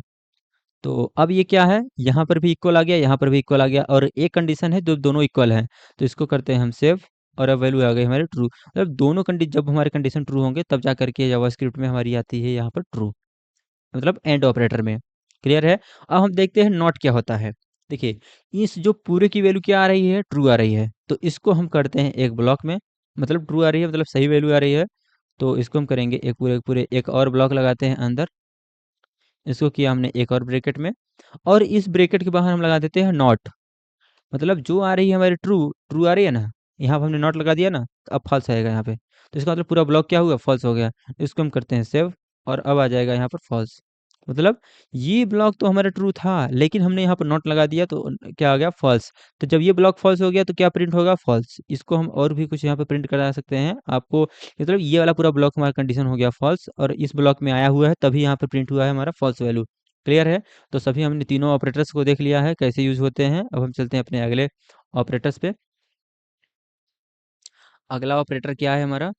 तो अब ये क्या है, यहाँ पर भी इक्वल आ गया, यहाँ पर भी इक्वल आ गया, और एक कंडीशन है जो दोनों इक्वल हैं। तो इसको करते हैं हम सेव, और अब वैल्यू आ गई हमारी ट्रू। मतलब दोनों जब हमारे कंडीशन ट्रू होंगे, तब जा करके जावास्क्रिप्ट में हमारी आती है यहाँ पर ट्रू, मतलब एंड ऑपरेटर में। क्लियर है? अब हम देखते हैं नॉट क्या होता है। देखिए इस जो पूरे की वैल्यू क्या आ रही है, ट्रू आ रही है, तो इसको हम करते हैं एक ब्लॉक में, मतलब ट्रू आ रही है मतलब सही वैल्यू आ रही है, तो इसको हम करेंगे एक पूरे पूरे एक और ब्लॉक लगाते हैं अंदर। इसको किया हमने एक और ब्रैकेट में, और इस ब्रैकेट के बाहर हम लगा देते हैं नॉट। मतलब जो आ रही है हमारी ट्रू, ट्रू आ रही है ना, यहाँ पर हमने नॉट लगा दिया ना, तो अब फॉल्स आएगा यहाँ पे। तो इसका मतलब पूरा ब्लॉक क्या हुआ, फॉल्स हो गया। इसको हम करते हैं सेव, और अब आ जाएगा यहाँ पर फॉल्स। मतलब ये ब्लॉक तो हमारा ट्रू था, लेकिन हमने यहाँ पर नॉट लगा दिया, तो क्या आ गया, फॉल्स। तो जब ये ब्लॉक फॉल्स हो गया, तो क्या प्रिंट होगा, फॉल्स। इसको हम और भी कुछ यहाँ पे प्रिंट करा सकते हैं आपको। मतलब ये वाला पूरा ब्लॉक हमारा कंडीशन हो गया फॉल्स, और इस ब्लॉक में आया हुआ है, तभी यहाँ पे प्रिंट हुआ है हमारा फॉल्स वैल्यू। क्लियर है? तो सभी हमने तीनों ऑपरेटर्स को देख लिया है कैसे यूज होते हैं। अब हम चलते हैं अपने अगले ऑपरेटर्स पे। अगला ऑपरेटर क्या है हमारा,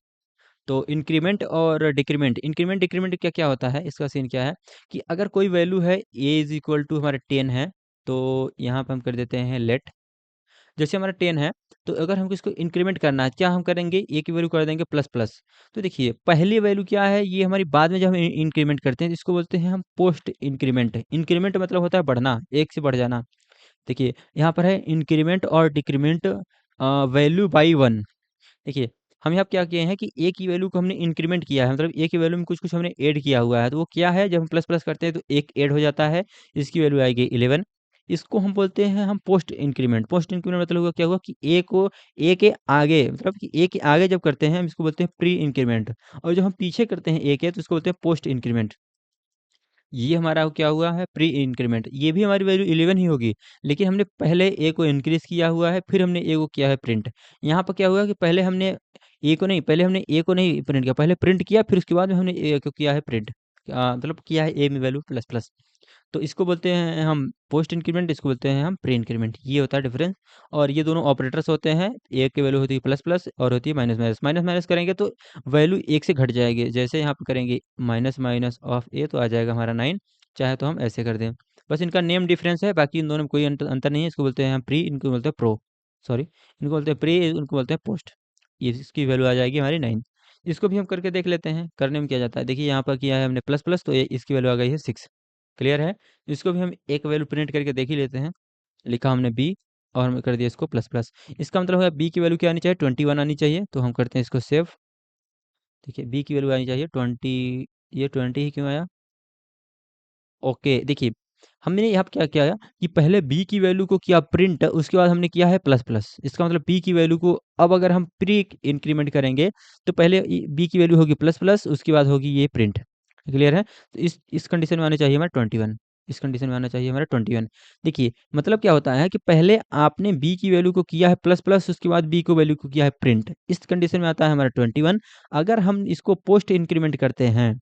तो इंक्रीमेंट और डिक्रीमेंट। इंक्रीमेंट डिक्रीमेंट क्या क्या होता है, इसका सीन क्या है, कि अगर कोई वैल्यू है ए इज इक्वल टू हमारा 10 है, तो यहाँ पे हम कर देते हैं लेट। जैसे हमारा 10 है, तो अगर हमको इसको इंक्रीमेंट करना है, क्या हम करेंगे, ए की वैल्यू कर देंगे प्लस प्लस। तो देखिए पहली वैल्यू क्या है, ये हमारी बाद में जब हम इंक्रीमेंट करते हैं, तो इसको बोलते हैं हम पोस्ट इंक्रीमेंट। इंक्रीमेंट मतलब होता है बढ़ना, एक से बढ़ जाना। देखिए यहाँ पर है इंक्रीमेंट और डिक्रीमेंट वैल्यू बाई वन। देखिए हम यहाँ क्या किए हैं कि ए की वैल्यू को हमने इंक्रीमेंट किया है, मतलब ए की वैल्यू में कुछ कुछ हमने ऐड किया हुआ है। तो वो क्या है, जब हम प्लस प्लस करते हैं तो एक ऐड हो जाता है, इसकी वैल्यू आएगी 11। इसको हम बोलते हैं हम पोस्ट इंक्रीमेंट। पोस्ट इंक्रीमेंट मतलब हुआ क्या हुआ कि ए के आगे, मतलब कि ए के आगे जब करते हैं हम इसको बोलते हैं प्री इंक्रीमेंट, और जब हम पीछे करते हैं ए के, तो इसको बोलते हैं पोस्ट इंक्रीमेंट। ये हमारा क्या हुआ है, प्री इंक्रीमेंट। ये भी हमारी वैल्यू 11 ही होगी, लेकिन हमने पहले ए को इंक्रीज किया हुआ है, फिर हमने ए को किया है प्रिंट। यहाँ पर क्या हुआ कि पहले हमने ए को नहीं प्रिंट किया, पहले प्रिंट किया, फिर उसके बाद में हमने ए को किया है प्रिंट। मतलब किया है ए में वैल्यू प्लस प्लस। तो इसको बोलते हैं हम पोस्ट इंक्रीमेंट, इसको बोलते हैं हम प्री इंक्रीमेंट। ये होता है डिफरेंस। और ये दोनों ऑपरेटर्स होते हैं, ए की वैल्यू होती है प्लस प्लस, और होती है माइनस माइनस। माइनस माइनस करेंगे तो वैल्यू एक से घट जाएगी। जैसे यहाँ पे करेंगे माइनस माइनस ऑफ ए, तो आ जाएगा हमारा 9। चाहे तो हम ऐसे कर दें। बस इनका नेम डिफरेंस है, बाकी इन दोनों में कोई अंतर नहीं है। इसको बोलते हैं हम प्री, इनको बोलते हैं प्रो। सॉरी, इनको बोलते हैं प्री, इनको बोलते हैं पोस्ट। ये इसकी वैल्यू आ जाएगी हमारी 9। इसको भी हम करके देख लेते हैं, करने में क्या जाता है। देखिए यहाँ पर किया है हमने प्लस प्लस, तो ये इसकी वैल्यू आ गई है 6। क्लियर है? इसको भी हम एक वैल्यू प्रिंट करके देख ही लेते हैं। लिखा हमने बी, और हमने कर दिया इसको प्लस प्लस। इसका मतलब है बी की वैल्यू क्या आनी चाहिए, 21 आनी चाहिए। तो हम करते हैं इसको सेव। देखिए बी की वैल्यू आनी चाहिए 20। ये 20 ही क्यों आया? ओके, देखिए हमने यहाँ क्या किया है कि पहले बी की वैल्यू को किया प्रिंट, उसके बाद हमने किया है प्लस प्लस। इसका मतलब बी की वैल्यू को अब अगर हम प्री इंक्रीमेंट करेंगे, तो पहले बी की वैल्यू होगी प्लस प्लस, उसके बाद होगी ये प्रिंट। क्लियर है? तो इस कंडीशन में आने चाहिए हमारे 21। इस कंडीशन में आना चाहिए हमारा 21। देखिए मतलब क्या होता है कि पहले आपने बी की वैल्यू को किया है प्लस प्लस, उसके बाद बी को वैल्यू को किया है प्रिंट, इस कंडीशन में आता है हमारा 21। अगर हम इसको पोस्ट इंक्रीमेंट करते हैं,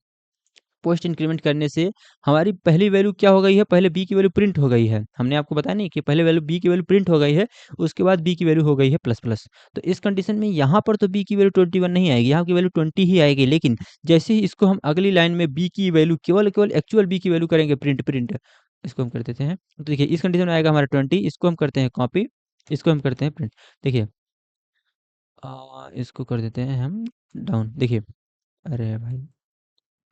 पोस्ट इंक्रीमेंट करने से हमारी पहली वैल्यू क्या हो गई है, पहले बी की वैल्यू प्रिंट हो गई है, हमने आपको बताया नहीं कि पहले वैल्यू बी की वैल्यू प्रिंट हो गई है, उसके बाद बी की वैल्यू हो गई है प्लस प्लस। तो इस कंडीशन में यहाँ पर तो बी की वैल्यू 21 नहीं आएगी, यहाँ की वैल्यू 20 ही आएगी, लेकिन जैसे ही इसको हम अगली लाइन में बी की वैल्यू केवल केवल एक्चुअल बी की वैल्यू करेंगे प्रिंट प्रिंट, इसको हम कर देते हैं। तो देखिए इस कंडीशन में आएगा हमारा 20, इसको हम करते हैं कॉपी, इसको हम करते हैं प्रिंट। देखिए इसको कर देते हैं हम डाउन। देखिए अरे भाई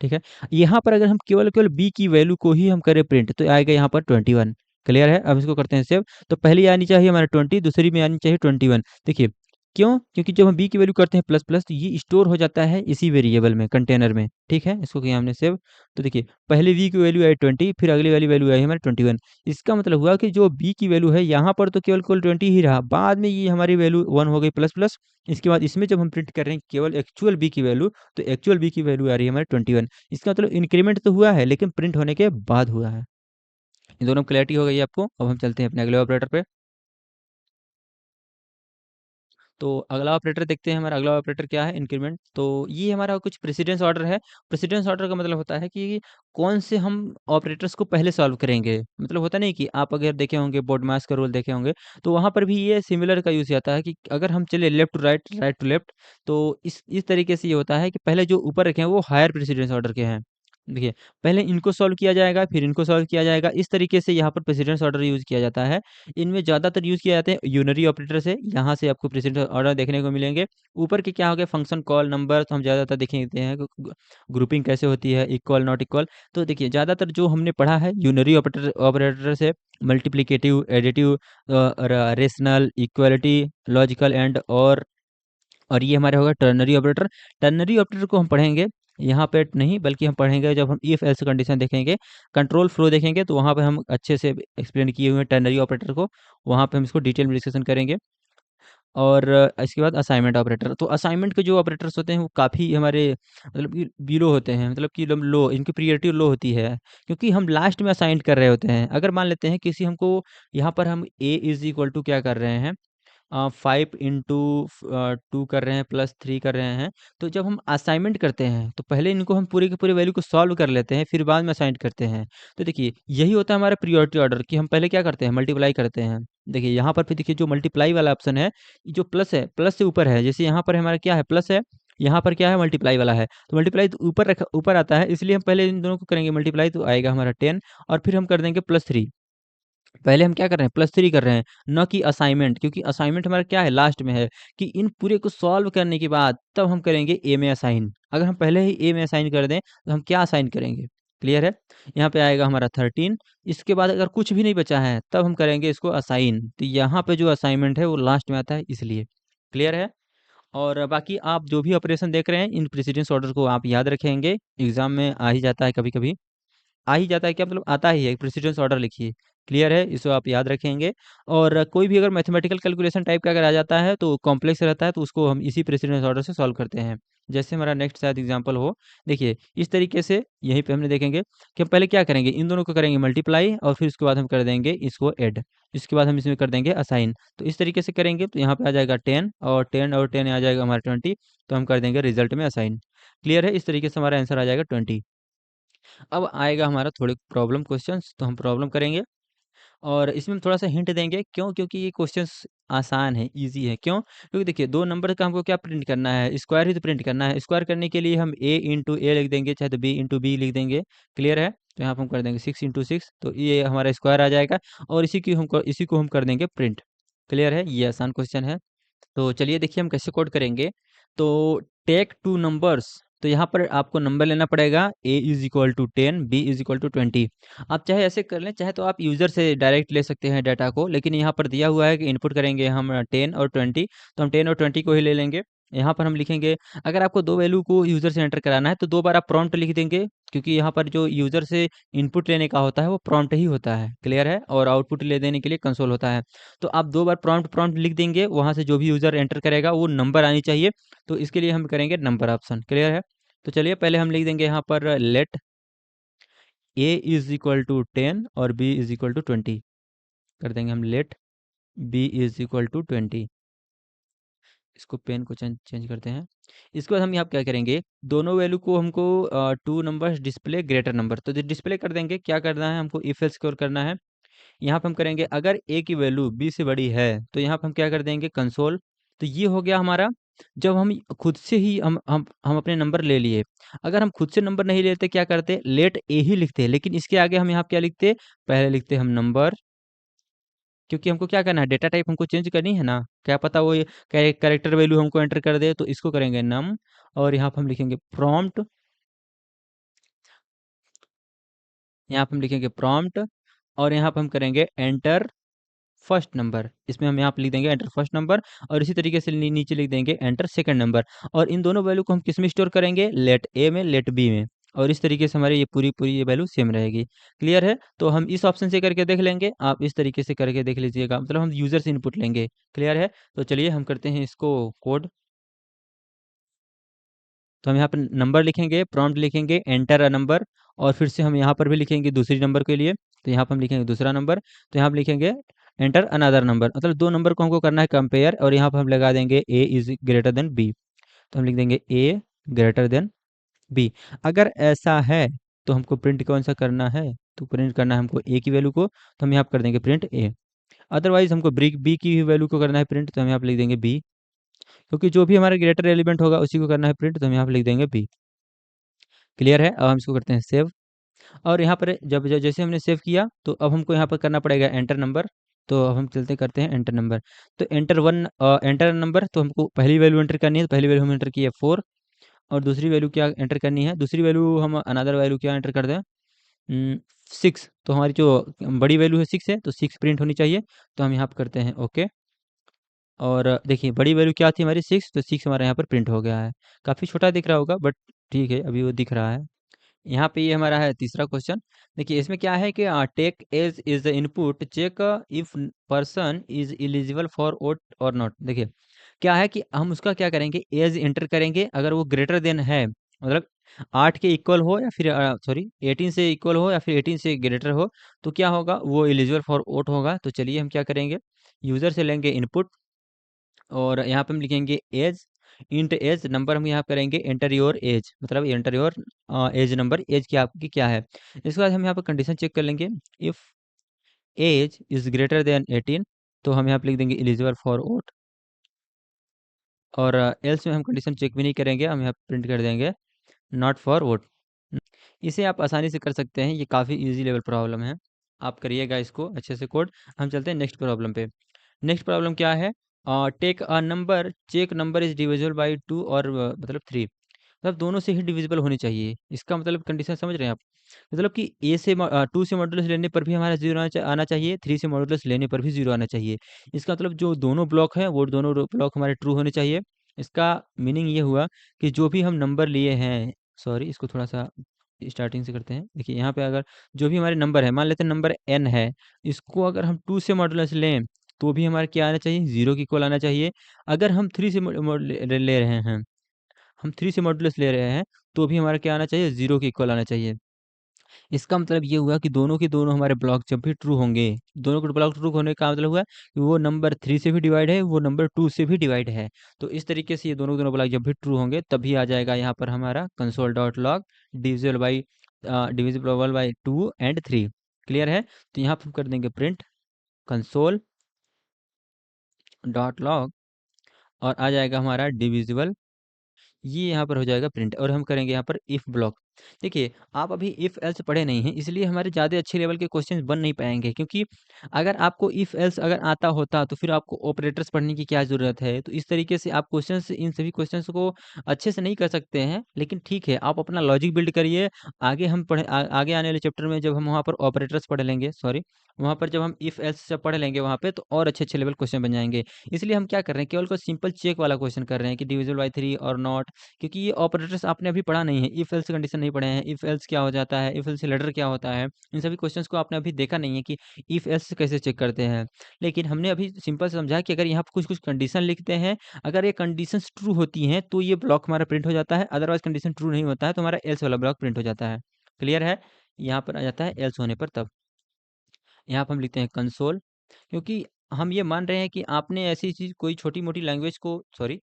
ठीक है, यहाँ पर अगर हम केवल केवल बी की वैल्यू को ही हम करें प्रिंट तो आएगा यहाँ पर 21। क्लियर है, अब इसको करते हैं सेव। तो पहली आनी चाहिए हमारा 20, दूसरी में आनी चाहिए 21। देखिए क्यों, क्योंकि जब हम बी की वैल्यू करते हैं प्लस प्लस तो ये स्टोर हो जाता है इसी वेरिएबल में, कंटेनर में। ठीक है, इसको किया हमने सेव। तो देखिए पहले बी की वैल्यू आई 20, फिर अगली वाली वैल्यू आई हमारी 21। इसका मतलब हुआ कि जो बी की वैल्यू है यहाँ पर तो केवल केवल 20 ही रहा, बाद में ये हमारी वैल्यू 1 हो गई प्लस प्लस। इसके बाद इसमें जब हम प्रिंट कर रहे हैं केवल एक्चुअल बी की वैल्यू, तो एक्चुअल बी की वैल्यू आ रही है हमारी 21। इसका मतलब इंक्रीमेंट तो हुआ है लेकिन प्रिंट होने के बाद हुआ है। इन दोनों क्लैरिटी हो गई है आपको। अब हम चलते हैं अपने अगले ऑपरेटर पे। तो अगला ऑपरेटर देखते हैं, हमारा अगला ऑपरेटर क्या है, इंक्रीमेंट। तो ये हमारा कुछ प्रेसिडेंस ऑर्डर है। प्रेसिडेंस ऑर्डर का मतलब होता है कि कौन से हम ऑपरेटर्स को पहले सॉल्व करेंगे। मतलब होता नहीं कि आप अगर देखे होंगे बोर्ड मास का रूल देखे होंगे, तो वहाँ पर भी ये सिमिलर का यूज़ आता है कि अगर हम चले left to right, right to left, तो इस तरीके से ये होता है कि पहले जो ऊपर रखे हैं वो हायर प्रेसिडेंस ऑर्डर के हैं। देखिए पहले इनको सॉल्व किया जाएगा, फिर इनको सॉल्व किया जाएगा, इस तरीके से यहाँ पर प्रेसिडेंस ऑर्डर यूज़ किया जाता है। इनमें ज़्यादातर यूज़ किए जाते हैं यूनरी ऑपरेटर से, यहाँ से आपको प्रेसिडेंस ऑर्डर देखने को मिलेंगे। ऊपर के क्या हो गए, फंक्शन कॉल नंबर, तो हम ज़्यादातर देखेंगे हैं ग्रुपिंग कैसे होती है, इक्वल नॉट इक्वल। तो देखिए ज़्यादातर जो हमने पढ़ा है यूनरी ऑपरेटर ऑपरेटर से, multiplicative, additive, rational, equality, logical and और ये हमारे होगा टर्नरी ऑपरेटर। टर्नरी ऑपरेटर को हम पढ़ेंगे यहाँ पे नहीं, बल्कि हम पढ़ेंगे जब हम इफ एल्स कंडीशन देखेंगे, कंट्रोल फ्लो देखेंगे, तो वहाँ पे हम अच्छे से एक्सप्लेन किए हुए हैं टर्नरी ऑपरेटर को, वहाँ पे हम इसको डिटेल में डिस्कशन करेंगे। और इसके बाद असाइनमेंट ऑपरेटर। तो असाइनमेंट के जो ऑपरेटर्स होते हैं वो काफ़ी हमारे मतलब कि बिलो होते हैं, मतलब कि लो, इनकी प्रियोरिटी लो होती है, क्योंकि हम लास्ट में असाइन कर रहे होते हैं। अगर मान लेते हैं किसी हमको यहाँ पर हम ए इज इक्वल टू क्या कर रहे हैं, 5 इंटू 2 कर रहे हैं, प्लस 3 कर रहे हैं। तो जब हम असाइनमेंट करते हैं तो पहले इनको हम पूरे के पूरे वैल्यू को सॉल्व कर लेते हैं, फिर बाद में असाइन करते हैं। तो देखिए यही होता है हमारा प्रियोरिटी ऑर्डर, कि हम पहले क्या करते हैं, मल्टीप्लाई करते हैं। देखिए यहाँ पर फिर देखिए जो मल्टीप्लाई वाला ऑप्शन है, जो प्लस है, प्लस से ऊपर है, जैसे यहाँ पर हमारा क्या है, प्लस है, यहाँ पर क्या है, मल्टीप्लाई वाला है। तो मल्टीप्लाई तो ऊपर आता है, इसलिए हम पहले इन दोनों को करेंगे मल्टीप्लाई, तो आएगा हमारा 10, और फिर हम कर देंगे +3। पहले हम क्या कर रहे हैं, +3 कर रहे हैं, ना कि असाइनमेंट, क्योंकि असाइनमेंट हमारा क्या है, लास्ट में है, कि इन पूरे को सॉल्व करने के बाद तब हम करेंगे ए में असाइन। अगर हम पहले ही ए में असाइन कर दें तो हम क्या असाइन करेंगे। क्लियर है, यहाँ पे आएगा हमारा 13। इसके बाद अगर कुछ भी नहीं बचा है तब हम करेंगे इसको असाइन। तो यहाँ पे जो असाइनमेंट है वो लास्ट में आता है, इसलिए। क्लियर है। और बाकी आप जो भी ऑपरेशन देख रहे हैं, इन प्रेसिडेंस ऑर्डर को आप याद रखेंगे, एग्जाम में आ ही जाता है कभी कभी। आ ही जाता है क्या, मतलब आता ही है, प्रेसिडेंस ऑर्डर लिखिए। क्लियर है, इसको आप याद रखेंगे। और कोई भी अगर मैथमेटिकल कैलकुलेशन टाइप का अगर आ जाता है तो कॉम्प्लेक्स रहता है, तो उसको हम इसी प्रेसिडेंस ऑर्डर से सॉल्व करते हैं। जैसे हमारा नेक्स्ट शायद एग्जांपल हो, देखिए इस तरीके से यहीं पे हमने देखेंगे कि हम पहले क्या करेंगे, इन दोनों को करेंगे मल्टीप्लाई, और फिर उसके बाद हम कर देंगे इसको ऐड, इसके बाद हम इसमें कर देंगे असाइन। तो इस तरीके से करेंगे तो यहाँ पे आ जाएगा 10, और 10 और 10 आ जाएगा हमारा 20, तो हम कर देंगे रिजल्ट में असाइन। क्लियर है, इस तरीके से हमारा आंसर आ जाएगा 20। अब आएगा हमारा थोड़े प्रॉब्लम क्वेश्चंस, तो हम प्रॉब्लम करेंगे, और इसमें हम थोड़ा-सा हिंट देंगे, क्यों? क्योंकि ये क्वेश्चंस आसान है, ईज़ी है। क्यों? क्योंकि देखिए 2 नंबर का हमको क्या प्रिंट करना है, स्क्वायर ही तो प्रिंट करना है। स्क्वायर करने के लिए हम a इंटू ए लिख देंगे, चाहे तो b इंटू बी लिख देंगे। क्लियर है? तो यहाँ पे हम कर देंगे 6 इंटू 6, तो ये हमारा स्क्वायर आ जाएगा, और इसी को हम कर देंगे प्रिंट। क्लियर है? ये आसान क्वेश्चन है। तो चलिए देखिए हम कैसे कोड करेंगे। तो टेक टू नंबर्स, तो यहाँ पर आपको नंबर लेना पड़ेगा, a is equal to 10, b is equal to 20। आप चाहे ऐसे कर लें, चाहे तो आप यूज़र से डायरेक्ट ले सकते हैं डाटा को, लेकिन यहाँ पर दिया हुआ है कि इनपुट करेंगे हम 10 और 20, तो हम 10 और 20 को ही ले लेंगे। यहाँ पर हम लिखेंगे, अगर आपको दो वैल्यू को यूज़र से एंटर कराना है तो दो बार आप प्रॉम्प्ट लिख देंगे, क्योंकि यहाँ पर जो यूज़र से इनपुट लेने का होता है वो प्रॉम्प्ट ही होता है। क्लियर है, और आउटपुट ले देने के लिए कंसोल होता है। तो आप दो बार प्रॉम्प्ट प्रॉम्प्ट लिख देंगे, वहाँ से जो भी यूज़र एंटर करेगा वो नंबर आनी चाहिए, तो इसके लिए हम करेंगे नंबर ऑप्शन। क्लियर है। तो चलिए पहले हम लिख देंगे यहाँ पर let A is equal to 10 और बी इज इक्वल टू 20 कर देंगे हम। Let b is equal to 20। इसको पेन को चेंज चेंज करते हैं। इसके बाद हम यहाँ क्या करेंगे, दोनों वैल्यू को हमको two numbers display greater number, तो डिस्प्ले कर देंगे। क्या करना है हमको, इफ एल्स स्कोर करना है। यहाँ पे हम करेंगे अगर ए की वैल्यू बी से बड़ी है तो यहाँ पे हम क्या कर देंगे, कंसोल। तो ये हो गया हमारा, जब हम खुद से ही हम अपने नंबर ले लिए। अगर हम खुद से नंबर नहीं लेते क्या करते, लेट ए ही लिखते, लेकिन इसके आगे हम यहाँ क्या लिखते, पहले लिखते हम नंबर, क्योंकि हमको क्या करना है, डेटा टाइप हमको चेंज करनी है ना। क्या पता वो कैरेक्टर वैल्यू हमको एंटर कर दे, तो इसको करेंगे नम, और यहाँ पे हम लिखेंगे प्रॉम्प्ट। यहाँ पे हम लिखेंगे प्रॉम्प्ट, और यहाँ पे हम करेंगे एंटर फर्स्ट नंबर। इसमें हम यहाँ पे लिख देंगे एंटर फर्स्ट नंबर, और इसी तरीके से नीचे लिख देंगे एंटर सेकंड नंबर। और इन दोनों वैल्यू को हम किस में स्टोर करेंगे, लेट ए में, लेट बी में। और इस तरीके से हमारी ये पूरी पूरी ये वैल्यू सेम रहेगी। क्लियर है, तो हम इस ऑप्शन से करके देख लेंगे, आप इस तरीके से करके देख लीजिएगा, मतलब हम यूजर से इनपुट लेंगे। क्लियर है, तो चलिए हम करते हैं इसको कोड। तो हम यहाँ पर नंबर लिखेंगे, प्रॉम्प्ट लिखेंगे, एंटर अ नंबर, और फिर से हम यहाँ पर भी लिखेंगे दूसरी नंबर के लिए। तो यहाँ पर हम लिखेंगे दूसरा नंबर, तो यहाँ पर लिखेंगे एंटर अनदर नंबर, मतलब दो नंबर को हमको करना है कंपेयर, और यहाँ पर हम लगा देंगे ए इज ग्रेटर देन बी। तो हम लिख देंगे ए ग्रेटर देन बी। अगर ऐसा है तो हमको प्रिंट कौन सा करना है, तो प्रिंट करना है हमको ए की वैल्यू को, तो हम यहाँ पर कर देंगे प्रिंट ए। अदरवाइज हमको बी की वैल्यू को करना है प्रिंट, तो हम यहाँ पर लिख देंगे बी, क्योंकि जो भी हमारा ग्रेटर एलिमेंट होगा उसी को करना है प्रिंट, तो हम यहाँ पर लिख देंगे बी। क्लियर है, अब हम इसको करते हैं सेव। और यहाँ पर जैसे हमने सेव किया, तो अब हमको यहाँ पर करना पड़ेगा एंटर नंबर। तो अब हम चलते करते हैं एंटर नंबर। तो एंटर नंबर, तो हमको पहली वैल्यू एंटर करनी है, तो पहली वैल्यू हम एंटर की है 4। और दूसरी वैल्यू क्या एंटर करनी है, दूसरी वैल्यू हम अनदर वैल्यू क्या एंटर कर दें, 6। तो हमारी जो बड़ी वैल्यू है 6 है, तो 6 प्रिंट होनी चाहिए। तो हम यहाँ पर करते हैं ओके। और देखिए बड़ी वैल्यू क्या थी हमारी 6, तो 6 हमारे यहाँ पर प्रिंट हो गया है। काफ़ी छोटा दिख रहा होगा, बट ठीक है, अभी वो दिख रहा है। यहाँ पे ये हमारा है तीसरा क्वेश्चन। देखिए इसमें क्या है कि take age is the input, check if person is eligible for vote और नॉट। देखिए क्या है कि हम उसका क्या करेंगे, एज एंटर करेंगे। अगर वो ग्रेटर देन है, मतलब 8 के इक्वल हो, या फिर सॉरी 18 से इक्वल हो, या फिर 18 से ग्रेटर हो, तो क्या होगा, वो एलिजिबल फॉर वोट होगा। तो चलिए हम क्या करेंगे, यूजर से लेंगे इनपुट, और यहाँ पे हम लिखेंगे एज, इंट एज नंबर हम यहाँ करेंगे एंटर योर एज, मतलब enter your age number, age की आपकी क्या है। इसके बाद हम यहाँ पर कंडीशन चेक कर लेंगे, if age is greater than 18, तो हम यहाँ पे लिख देंगे एलिजिबल फॉर वोट। और एल्स में हम कंडीशन चेक भी नहीं करेंगे, हम यहाँ प्रिंट कर देंगे नॉट फॉर वोट। इसे आप आसानी से कर सकते हैं, ये काफ़ी इजी लेवल प्रॉब्लम है, आप करिएगा इसको अच्छे से कोड। हम चलते हैं नेक्स्ट प्रॉब्लम पे। नेक्स्ट प्रॉब्लम क्या है, take a number, check number is divisible by 2 और मतलब 3, मतलब दोनों से ही डिविजिबल होनी चाहिए। इसका मतलब कंडीशन समझ रहे हैं आप, मतलब कि ए से 2 से मॉडुलस लेने पर भी हमारा 0 आना चाहिए, 3 से मॉडुलस लेने पर भी 0 आना चाहिए। इसका मतलब जो दोनों ब्लॉक हैं वो दोनों ब्लॉक हमारे ट्रू होने चाहिए। इसका मीनिंग ये हुआ कि जो भी हम नंबर लिए हैं, सॉरी इसको थोड़ा सा स्टार्टिंग से करते हैं। देखिए यहाँ पे अगर जो भी हमारे नंबर है, मान लेते हैं नंबर n है, इसको अगर हम 2 से मॉडुलस लें तो भी हमारे क्या आना चाहिए, 0 की इक्वल आना चाहिए। अगर हम 3 से ले रहे हैं, हम 3 से मॉडुलस ले रहे हैं, तो भी हमारा क्या आना चाहिए, 0 के इक्वल आना चाहिए। इसका मतलब ये हुआ कि दोनों के दोनों हमारे ब्लॉक जब भी ट्रू होंगे, दोनों के ब्लॉक ट्रू होने का मतलब हुआ कि वो नंबर 3 से भी डिवाइड है, वो नंबर 2 से भी डिवाइड है। तो इस तरीके से ये दोनों दोनों ब्लॉक जब भी ट्रू होंगे तभी आ जाएगा यहाँ पर हमारा console dot log divisible by 2 and 3। Clear है, तो यहाँ पर हम कर देंगे प्रिंट कंसोल डॉट लॉग, और आ जाएगा हमारा डिविजिबल, ये यहाँ पर हो जाएगा प्रिंट। और हम करेंगे यहाँ पर इफ़ ब्लॉक। देखिए आप अभी इफ़ एल्स पढ़े नहीं हैं, इसलिए हमारे ज़्यादा अच्छे लेवल के क्वेश्चंस बन नहीं पाएंगे, क्योंकि अगर आपको इफ़ एल्स अगर आता होता तो फिर आपको ऑपरेटर्स पढ़ने की क्या ज़रूरत है। तो इस तरीके से आप क्वेश्चंस, इन सभी क्वेश्चंस को अच्छे से नहीं कर सकते हैं, लेकिन ठीक है आप अपना लॉजिक बिल्ड करिए। आगे हम आगे आने वाले चैप्टर में जब हम वहाँ पर ऑपरेटर्स पढ़ लेंगे, सॉरी वहाँ पर जब हम इफ़ एल्स से पढ़ लेंगे वहाँ पे, तो और अच्छे अच्छे लेवल क्वेश्चन बन जाएंगे। इसलिए हम क्या कर रहे हैं, केवल को सिंपल चेक वाला क्वेश्चन कर रहे हैं कि डिविजिबल बाई 3 और नॉट, क्योंकि ये ऑपरेटर्स आपने अभी पढ़ा नहीं है, इफ एल्स कंडीशन नहीं पढ़े हैं, इफ एल्स क्या हो जाता है, इफ एल्स लेटर क्या होता है, इन सभी क्वेश्चंस को आपने अभी देखा नहीं है कि इफ एल्स कैसे चेक करते हैं। लेकिन हमने अभी सिंपल समझा कि अगर यहाँ पर कुछ कुछ कंडीशन लिखते हैं, अगर ये कंडीशंस ट्रू होती हैं तो ये ब्लॉक हमारा प्रिंट हो जाता है, अदरवाइज कंडीशन ट्रू नहीं होता है तो हमारा एल्स वाला ब्लॉक प्रिंट हो जाता है। क्लियर है, यहाँ पर आ जाता है एल्स होने पर तब। यहाँ पर हम लिखते हैं कंसोल, क्योंकि हम ये मान रहे हैं कि आपने ऐसी चीज़ कोई छोटी-मोटी लैंग्वेज को सॉरी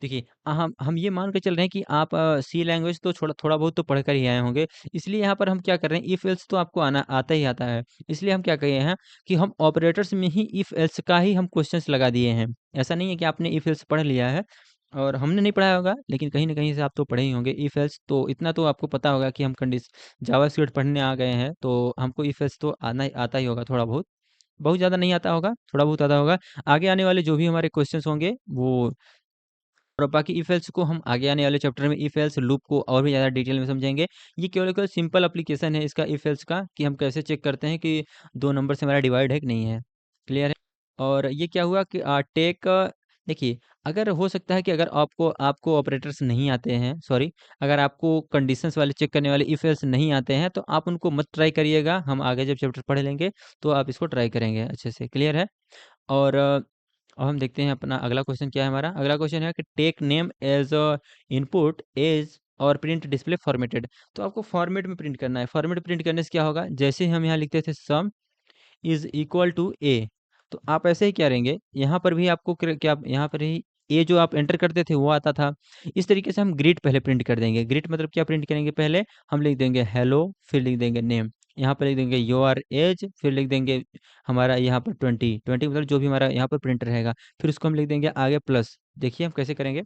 देखिए, हम ये मान के चल रहे हैं कि आप सी लैंग्वेज तो छोड़ा थोड़ा बहुत तो पढ़ कर ही आए होंगे। इसलिए यहाँ पर हम क्या कर रहे हैं, इफ एल्स तो आपको आना आता ही आता है। इसलिए हम क्या किए हैं कि हम ऑपरेटर्स में ही इफ एल्स का ही हम क्वेश्चंस लगा दिए हैं। ऐसा नहीं है कि आपने इफ एल्स पढ़ लिया है और हमने नहीं पढ़ाया होगा, लेकिन कहीं न कहीं से आप तो पढ़े ही होंगे इफ एल्स, तो इतना तो आपको पता होगा कि हम जावास्क्रिप्ट पढ़ने आ गए हैं, तो हमको इफ एल्स तो आता ही होगा थोड़ा बहुत। बहुत ज़्यादा नहीं आता होगा, थोड़ा बहुत आता होगा। आगे आने वाले जो भी हमारे क्वेश्चंस होंगे वो और बाकी इफ एल्स को हम आगे आने वाले चैप्टर में इफ एल्स लूप को और भी ज़्यादा डिटेल में समझेंगे। ये केवल सिंपल एप्लीकेशन है इसका इफ एल्स का, कि हम कैसे चेक करते हैं कि 2 नंबर से हमारा डिवाइड है कि नहीं है। क्लियर है? और ये क्या हुआ कि देखिए, अगर हो सकता है कि अगर आपको आपको ऑपरेटर्स नहीं आते हैं, सॉरी, अगर आपको कंडीशंस वाले चेक करने वाले इफ एल्स नहीं आते हैं, तो आप उनको मत ट्राई करिएगा। हम आगे जब चैप्टर पढ़ लेंगे तो आप इसको ट्राई करेंगे अच्छे से। क्लियर है? और अब हम देखते हैं अपना अगला क्वेश्चन क्या है हमारा। अगला क्वेश्चन है कि take name age input age और प्रिंट डिस्प्ले फॉर्मेटेड। तो आपको फॉर्मेट में प्रिंट करना है। फॉर्मेट प्रिंट करने से क्या होगा, जैसे हम यहाँ लिखते थे सम इज इक्वल टू ए, तो आप ऐसे ही क्या करेंगे, यहाँ पर भी आपको क्या यहाँ पर ही ए जो आप एंटर करते थे वो आता था। इस तरीके से हम ग्रीट पहले प्रिंट कर देंगे। ग्रीट मतलब क्या प्रिंट करेंगे, पहले हम लिख देंगे हेलो, फिर लिख देंगे नेम, यहाँ पर लिख देंगे योर एज, फिर लिख देंगे हमारा यहाँ पर 20 मतलब जो भी हमारा यहाँ पर प्रिंट रहेगा, फिर उसको हम लिख देंगे आगे प्लस। देखिए हम कैसे करेंगे,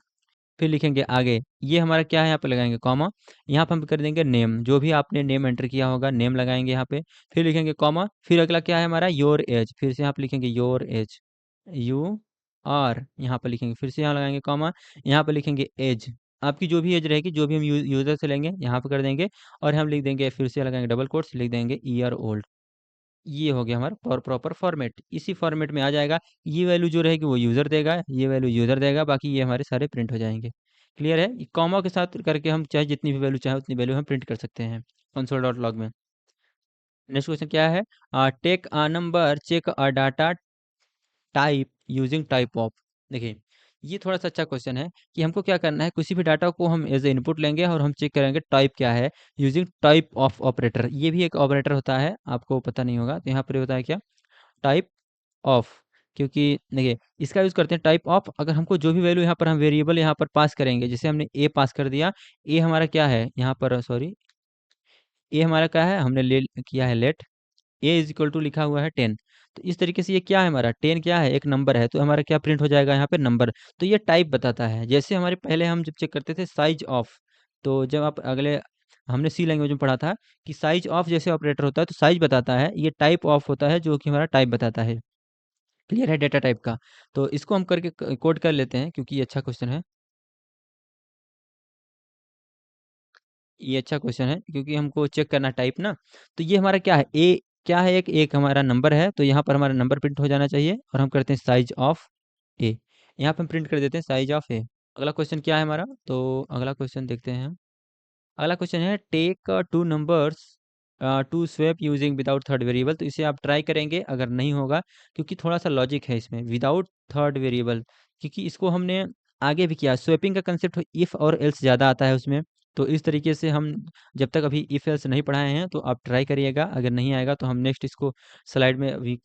फिर लिखेंगे आगे, ये हमारा क्या है, यहाँ पे लगाएंगे कॉमा, यहाँ पर हम कर देंगे नेम, जो भी आपने नेम एंटर किया होगा नेम लगाएंगे यहाँ पे, फिर लिखेंगे कॉमा, फिर अगला क्या है हमारा योर एज, फिर से यहाँ पे लिखेंगे योर एज, यू आर, यहाँ पर लिखेंगे, फिर से यहाँ लगाएंगे कॉमा, यहाँ पर लिखेंगे एज, आपकी जो भी एज रहेगी, जो भी हम यूजर से लेंगे यहाँ पे कर देंगे, और हम लिख देंगे, फिर से लगाएंगे डबल कोट्स, लिख देंगे ईयर ओल्ड। ये हो गया हमारा प्रॉपर फॉर्मेट। इसी फॉर्मेट में आ जाएगा। ये वैल्यू जो रहेगी वो यूज़र देगा, ये वैल्यू यूज़र देगा, बाकी ये हमारे सारे प्रिंट हो जाएंगे। क्लियर है? ये कॉमा के साथ करके हम चाहे जितनी भी वैल्यू चाहे उतनी वैल्यू हम प्रिंट कर सकते हैं कंसोल डॉट लॉग में। नेक्स्ट क्वेश्चन क्या है, take a number check a data type using type of. देखिए, ये थोड़ा सा अच्छा क्वेश्चन है कि हमको क्या करना है, किसी भी डाटा को हम एज ए इनपुट लेंगे और हम चेक करेंगे टाइप क्या है यूजिंग टाइप ऑफ ऑपरेटर। ये भी एक ऑपरेटर होता है, आपको पता नहीं होगा, तो यहाँ पर ये होता है क्या, टाइप ऑफ। क्योंकि देखिए इसका यूज़ करते हैं टाइप ऑफ, अगर हमको जो भी वैल्यू यहाँ पर हम वेरिएबल यहाँ पर पास करेंगे, जैसे हमने ए पास कर दिया, ए हमारा क्या है यहाँ पर, सॉरी, ए हमारा क्या है, हमने ले किया है let A is equal to लिखा हुआ है 10। तो इस तरीके से ये क्या है हमारा 10 क्या है, एक नंबर है, तो हमारा क्या प्रिंट हो जाएगा यहाँ पे नंबर। तो ये टाइप बताता है। जैसे हमारे पहले हम जब चेक करते थे साइज ऑफ, तो जब आप अगले हमने सी लैंग्वेज में पढ़ा था कि साइज ऑफ जैसे ऑपरेटर होता है तो साइज बताता है, ये टाइप ऑफ होता है जो कि हमारा टाइप बताता है। क्लियर है डेटा टाइप का? तो इसको हम करके कोड कर लेते हैं, क्योंकि ये अच्छा क्वेश्चन है। ये अच्छा क्वेश्चन है क्योंकि हमको चेक करना है टाइप ना। तो ये हमारा क्या है, ए क्या है, एक एक हमारा नंबर है, तो यहाँ पर हमारा नंबर प्रिंट हो जाना चाहिए, और हम करते हैं साइज ऑफ ए। यहाँ पे हम प्रिंट कर देते हैं साइज ऑफ ए। अगला क्वेश्चन क्या है हमारा, तो अगला क्वेश्चन देखते हैं हम। अगला क्वेश्चन है take two numbers to swap using without third variable. तो इसे आप ट्राई करेंगे, अगर नहीं होगा, क्योंकि थोड़ा सा लॉजिक है इसमें विदाउट थर्ड वेरिएबल, क्योंकि इसको हमने आगे भी किया। स्वैपिंग का कंसेप्ट इफ और एल्स ज़्यादा आता है उसमें। तो इस तरीके से हम जब तक अभी इफ एल्स नहीं पढ़ाए हैं तो आप ट्राई करिएगा, अगर नहीं आएगा तो हम नेक्स्ट इसको स्लाइड में अभी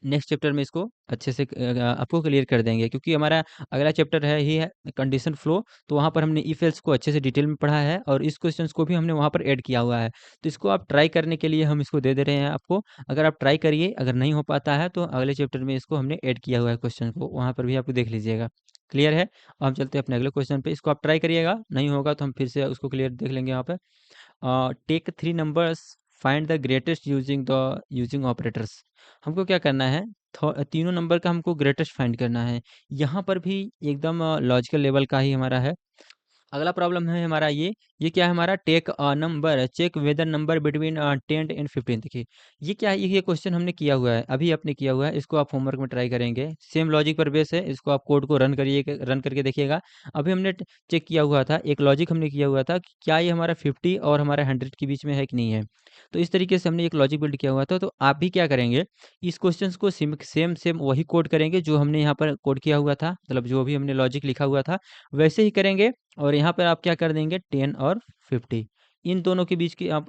नेक्स्ट चैप्टर में इसको अच्छे से आपको क्लियर कर देंगे, क्योंकि हमारा अगला चैप्टर है ही है कंडीशन फ्लो। तो वहाँ पर हमने इफ एल्स को अच्छे से डिटेल में पढ़ा है, और इस क्वेश्चंस को भी हमने वहाँ पर ऐड किया हुआ है। तो इसको आप ट्राई करने के लिए हम इसको दे दे रहे हैं आपको। अगर आप ट्राई करिए, अगर नहीं हो पाता है तो अगले चैप्टर में इसको हमने ऐड किया हुआ है क्वेश्चन को, वहाँ पर भी आप देख लीजिएगा। क्लियर है? अब हम चलते हैं अपने अगले क्वेश्चन पे। इसको आप ट्राई करिएगा, नहीं होगा तो हम फिर से उसको क्लियर देख लेंगे यहाँ पे। Take three numbers find the greatest using operators. हमको क्या करना है, तीनों नंबर का हमको ग्रेटेस्ट फाइंड करना है। यहाँ पर भी एकदम लॉजिकल लेवल का ही हमारा है। अगला प्रॉब्लम है हमारा ये क्या है हमारा, take a number check whether number between 10 and 15। देखिए ये क्या है, ये क्वेश्चन हमने किया हुआ है, अभी आपने किया हुआ है, इसको आप होमवर्क में ट्राई करेंगे। सेम लॉजिक पर बेस है, इसको आप कोड को रन करके देखिएगा। अभी हमने चेक किया हुआ था, एक लॉजिक हमने किया हुआ था कि क्या ये हमारा 50 और हमारा 100 के बीच में है कि नहीं है। तो इस तरीके से हमने एक लॉजिक बिल्ड किया हुआ था। तो आप भी क्या करेंगे, इस क्वेश्चन को सेम सेम वही कोड करेंगे जो हमने यहाँ पर कोड किया हुआ था, मतलब जो भी हमने लॉजिक लिखा हुआ था वैसे ही करेंगे। और यहाँ पर आप क्या कर देंगे 10 और 50। इन दोनों के बीच की आप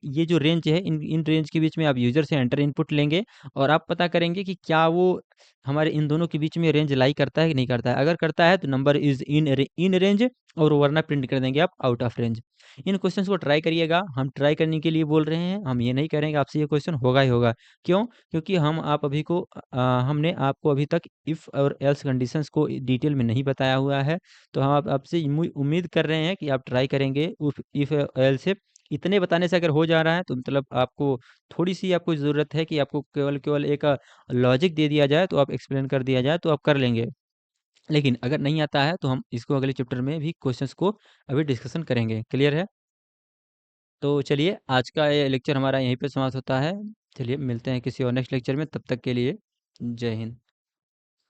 ये जो रेंज है, इन रेंज के बीच में आप यूज़र से एंटर इनपुट लेंगे और आप पता करेंगे कि क्या वो हमारे इन दोनों के बीच में रेंज लाई करता है कि नहीं करता है। अगर करता है तो नंबर इज़ इन रेंज, और वरना प्रिंट कर देंगे आप out of range. In questions को ट्राई करिएगा। हम ट्राई करने के लिए बोल रहे हैं, हम ये नहीं कह रहे हैं कि आपसे ये क्वेश्चन होगा ही होगा। क्यों? क्योंकि हमने आपको अभी तक इफ़ और एल्स कंडीशंस को डिटेल में नहीं बताया हुआ है। तो हम आप आपसे उम्मीद कर रहे हैं कि आप ट्राई करेंगे। उफ इफ एल्स से इतने बताने से अगर हो जा रहा है तो मतलब आपको थोड़ी-सी आपको ज़रूरत है कि आपको केवल केवल एक लॉजिक दे दिया जाए, तो आप एक्सप्लेन कर दिया जाए तो आप कर लेंगे। लेकिन अगर नहीं आता है तो हम इसको अगले चैप्टर में भी क्वेश्चंस को अभी डिस्कशन करेंगे। क्लियर है? तो चलिए, आज का ये लेक्चर हमारा यहीं पे समाप्त होता है। चलिए मिलते हैं किसी और नेक्स्ट लेक्चर में, तब तक के लिए जय हिंद।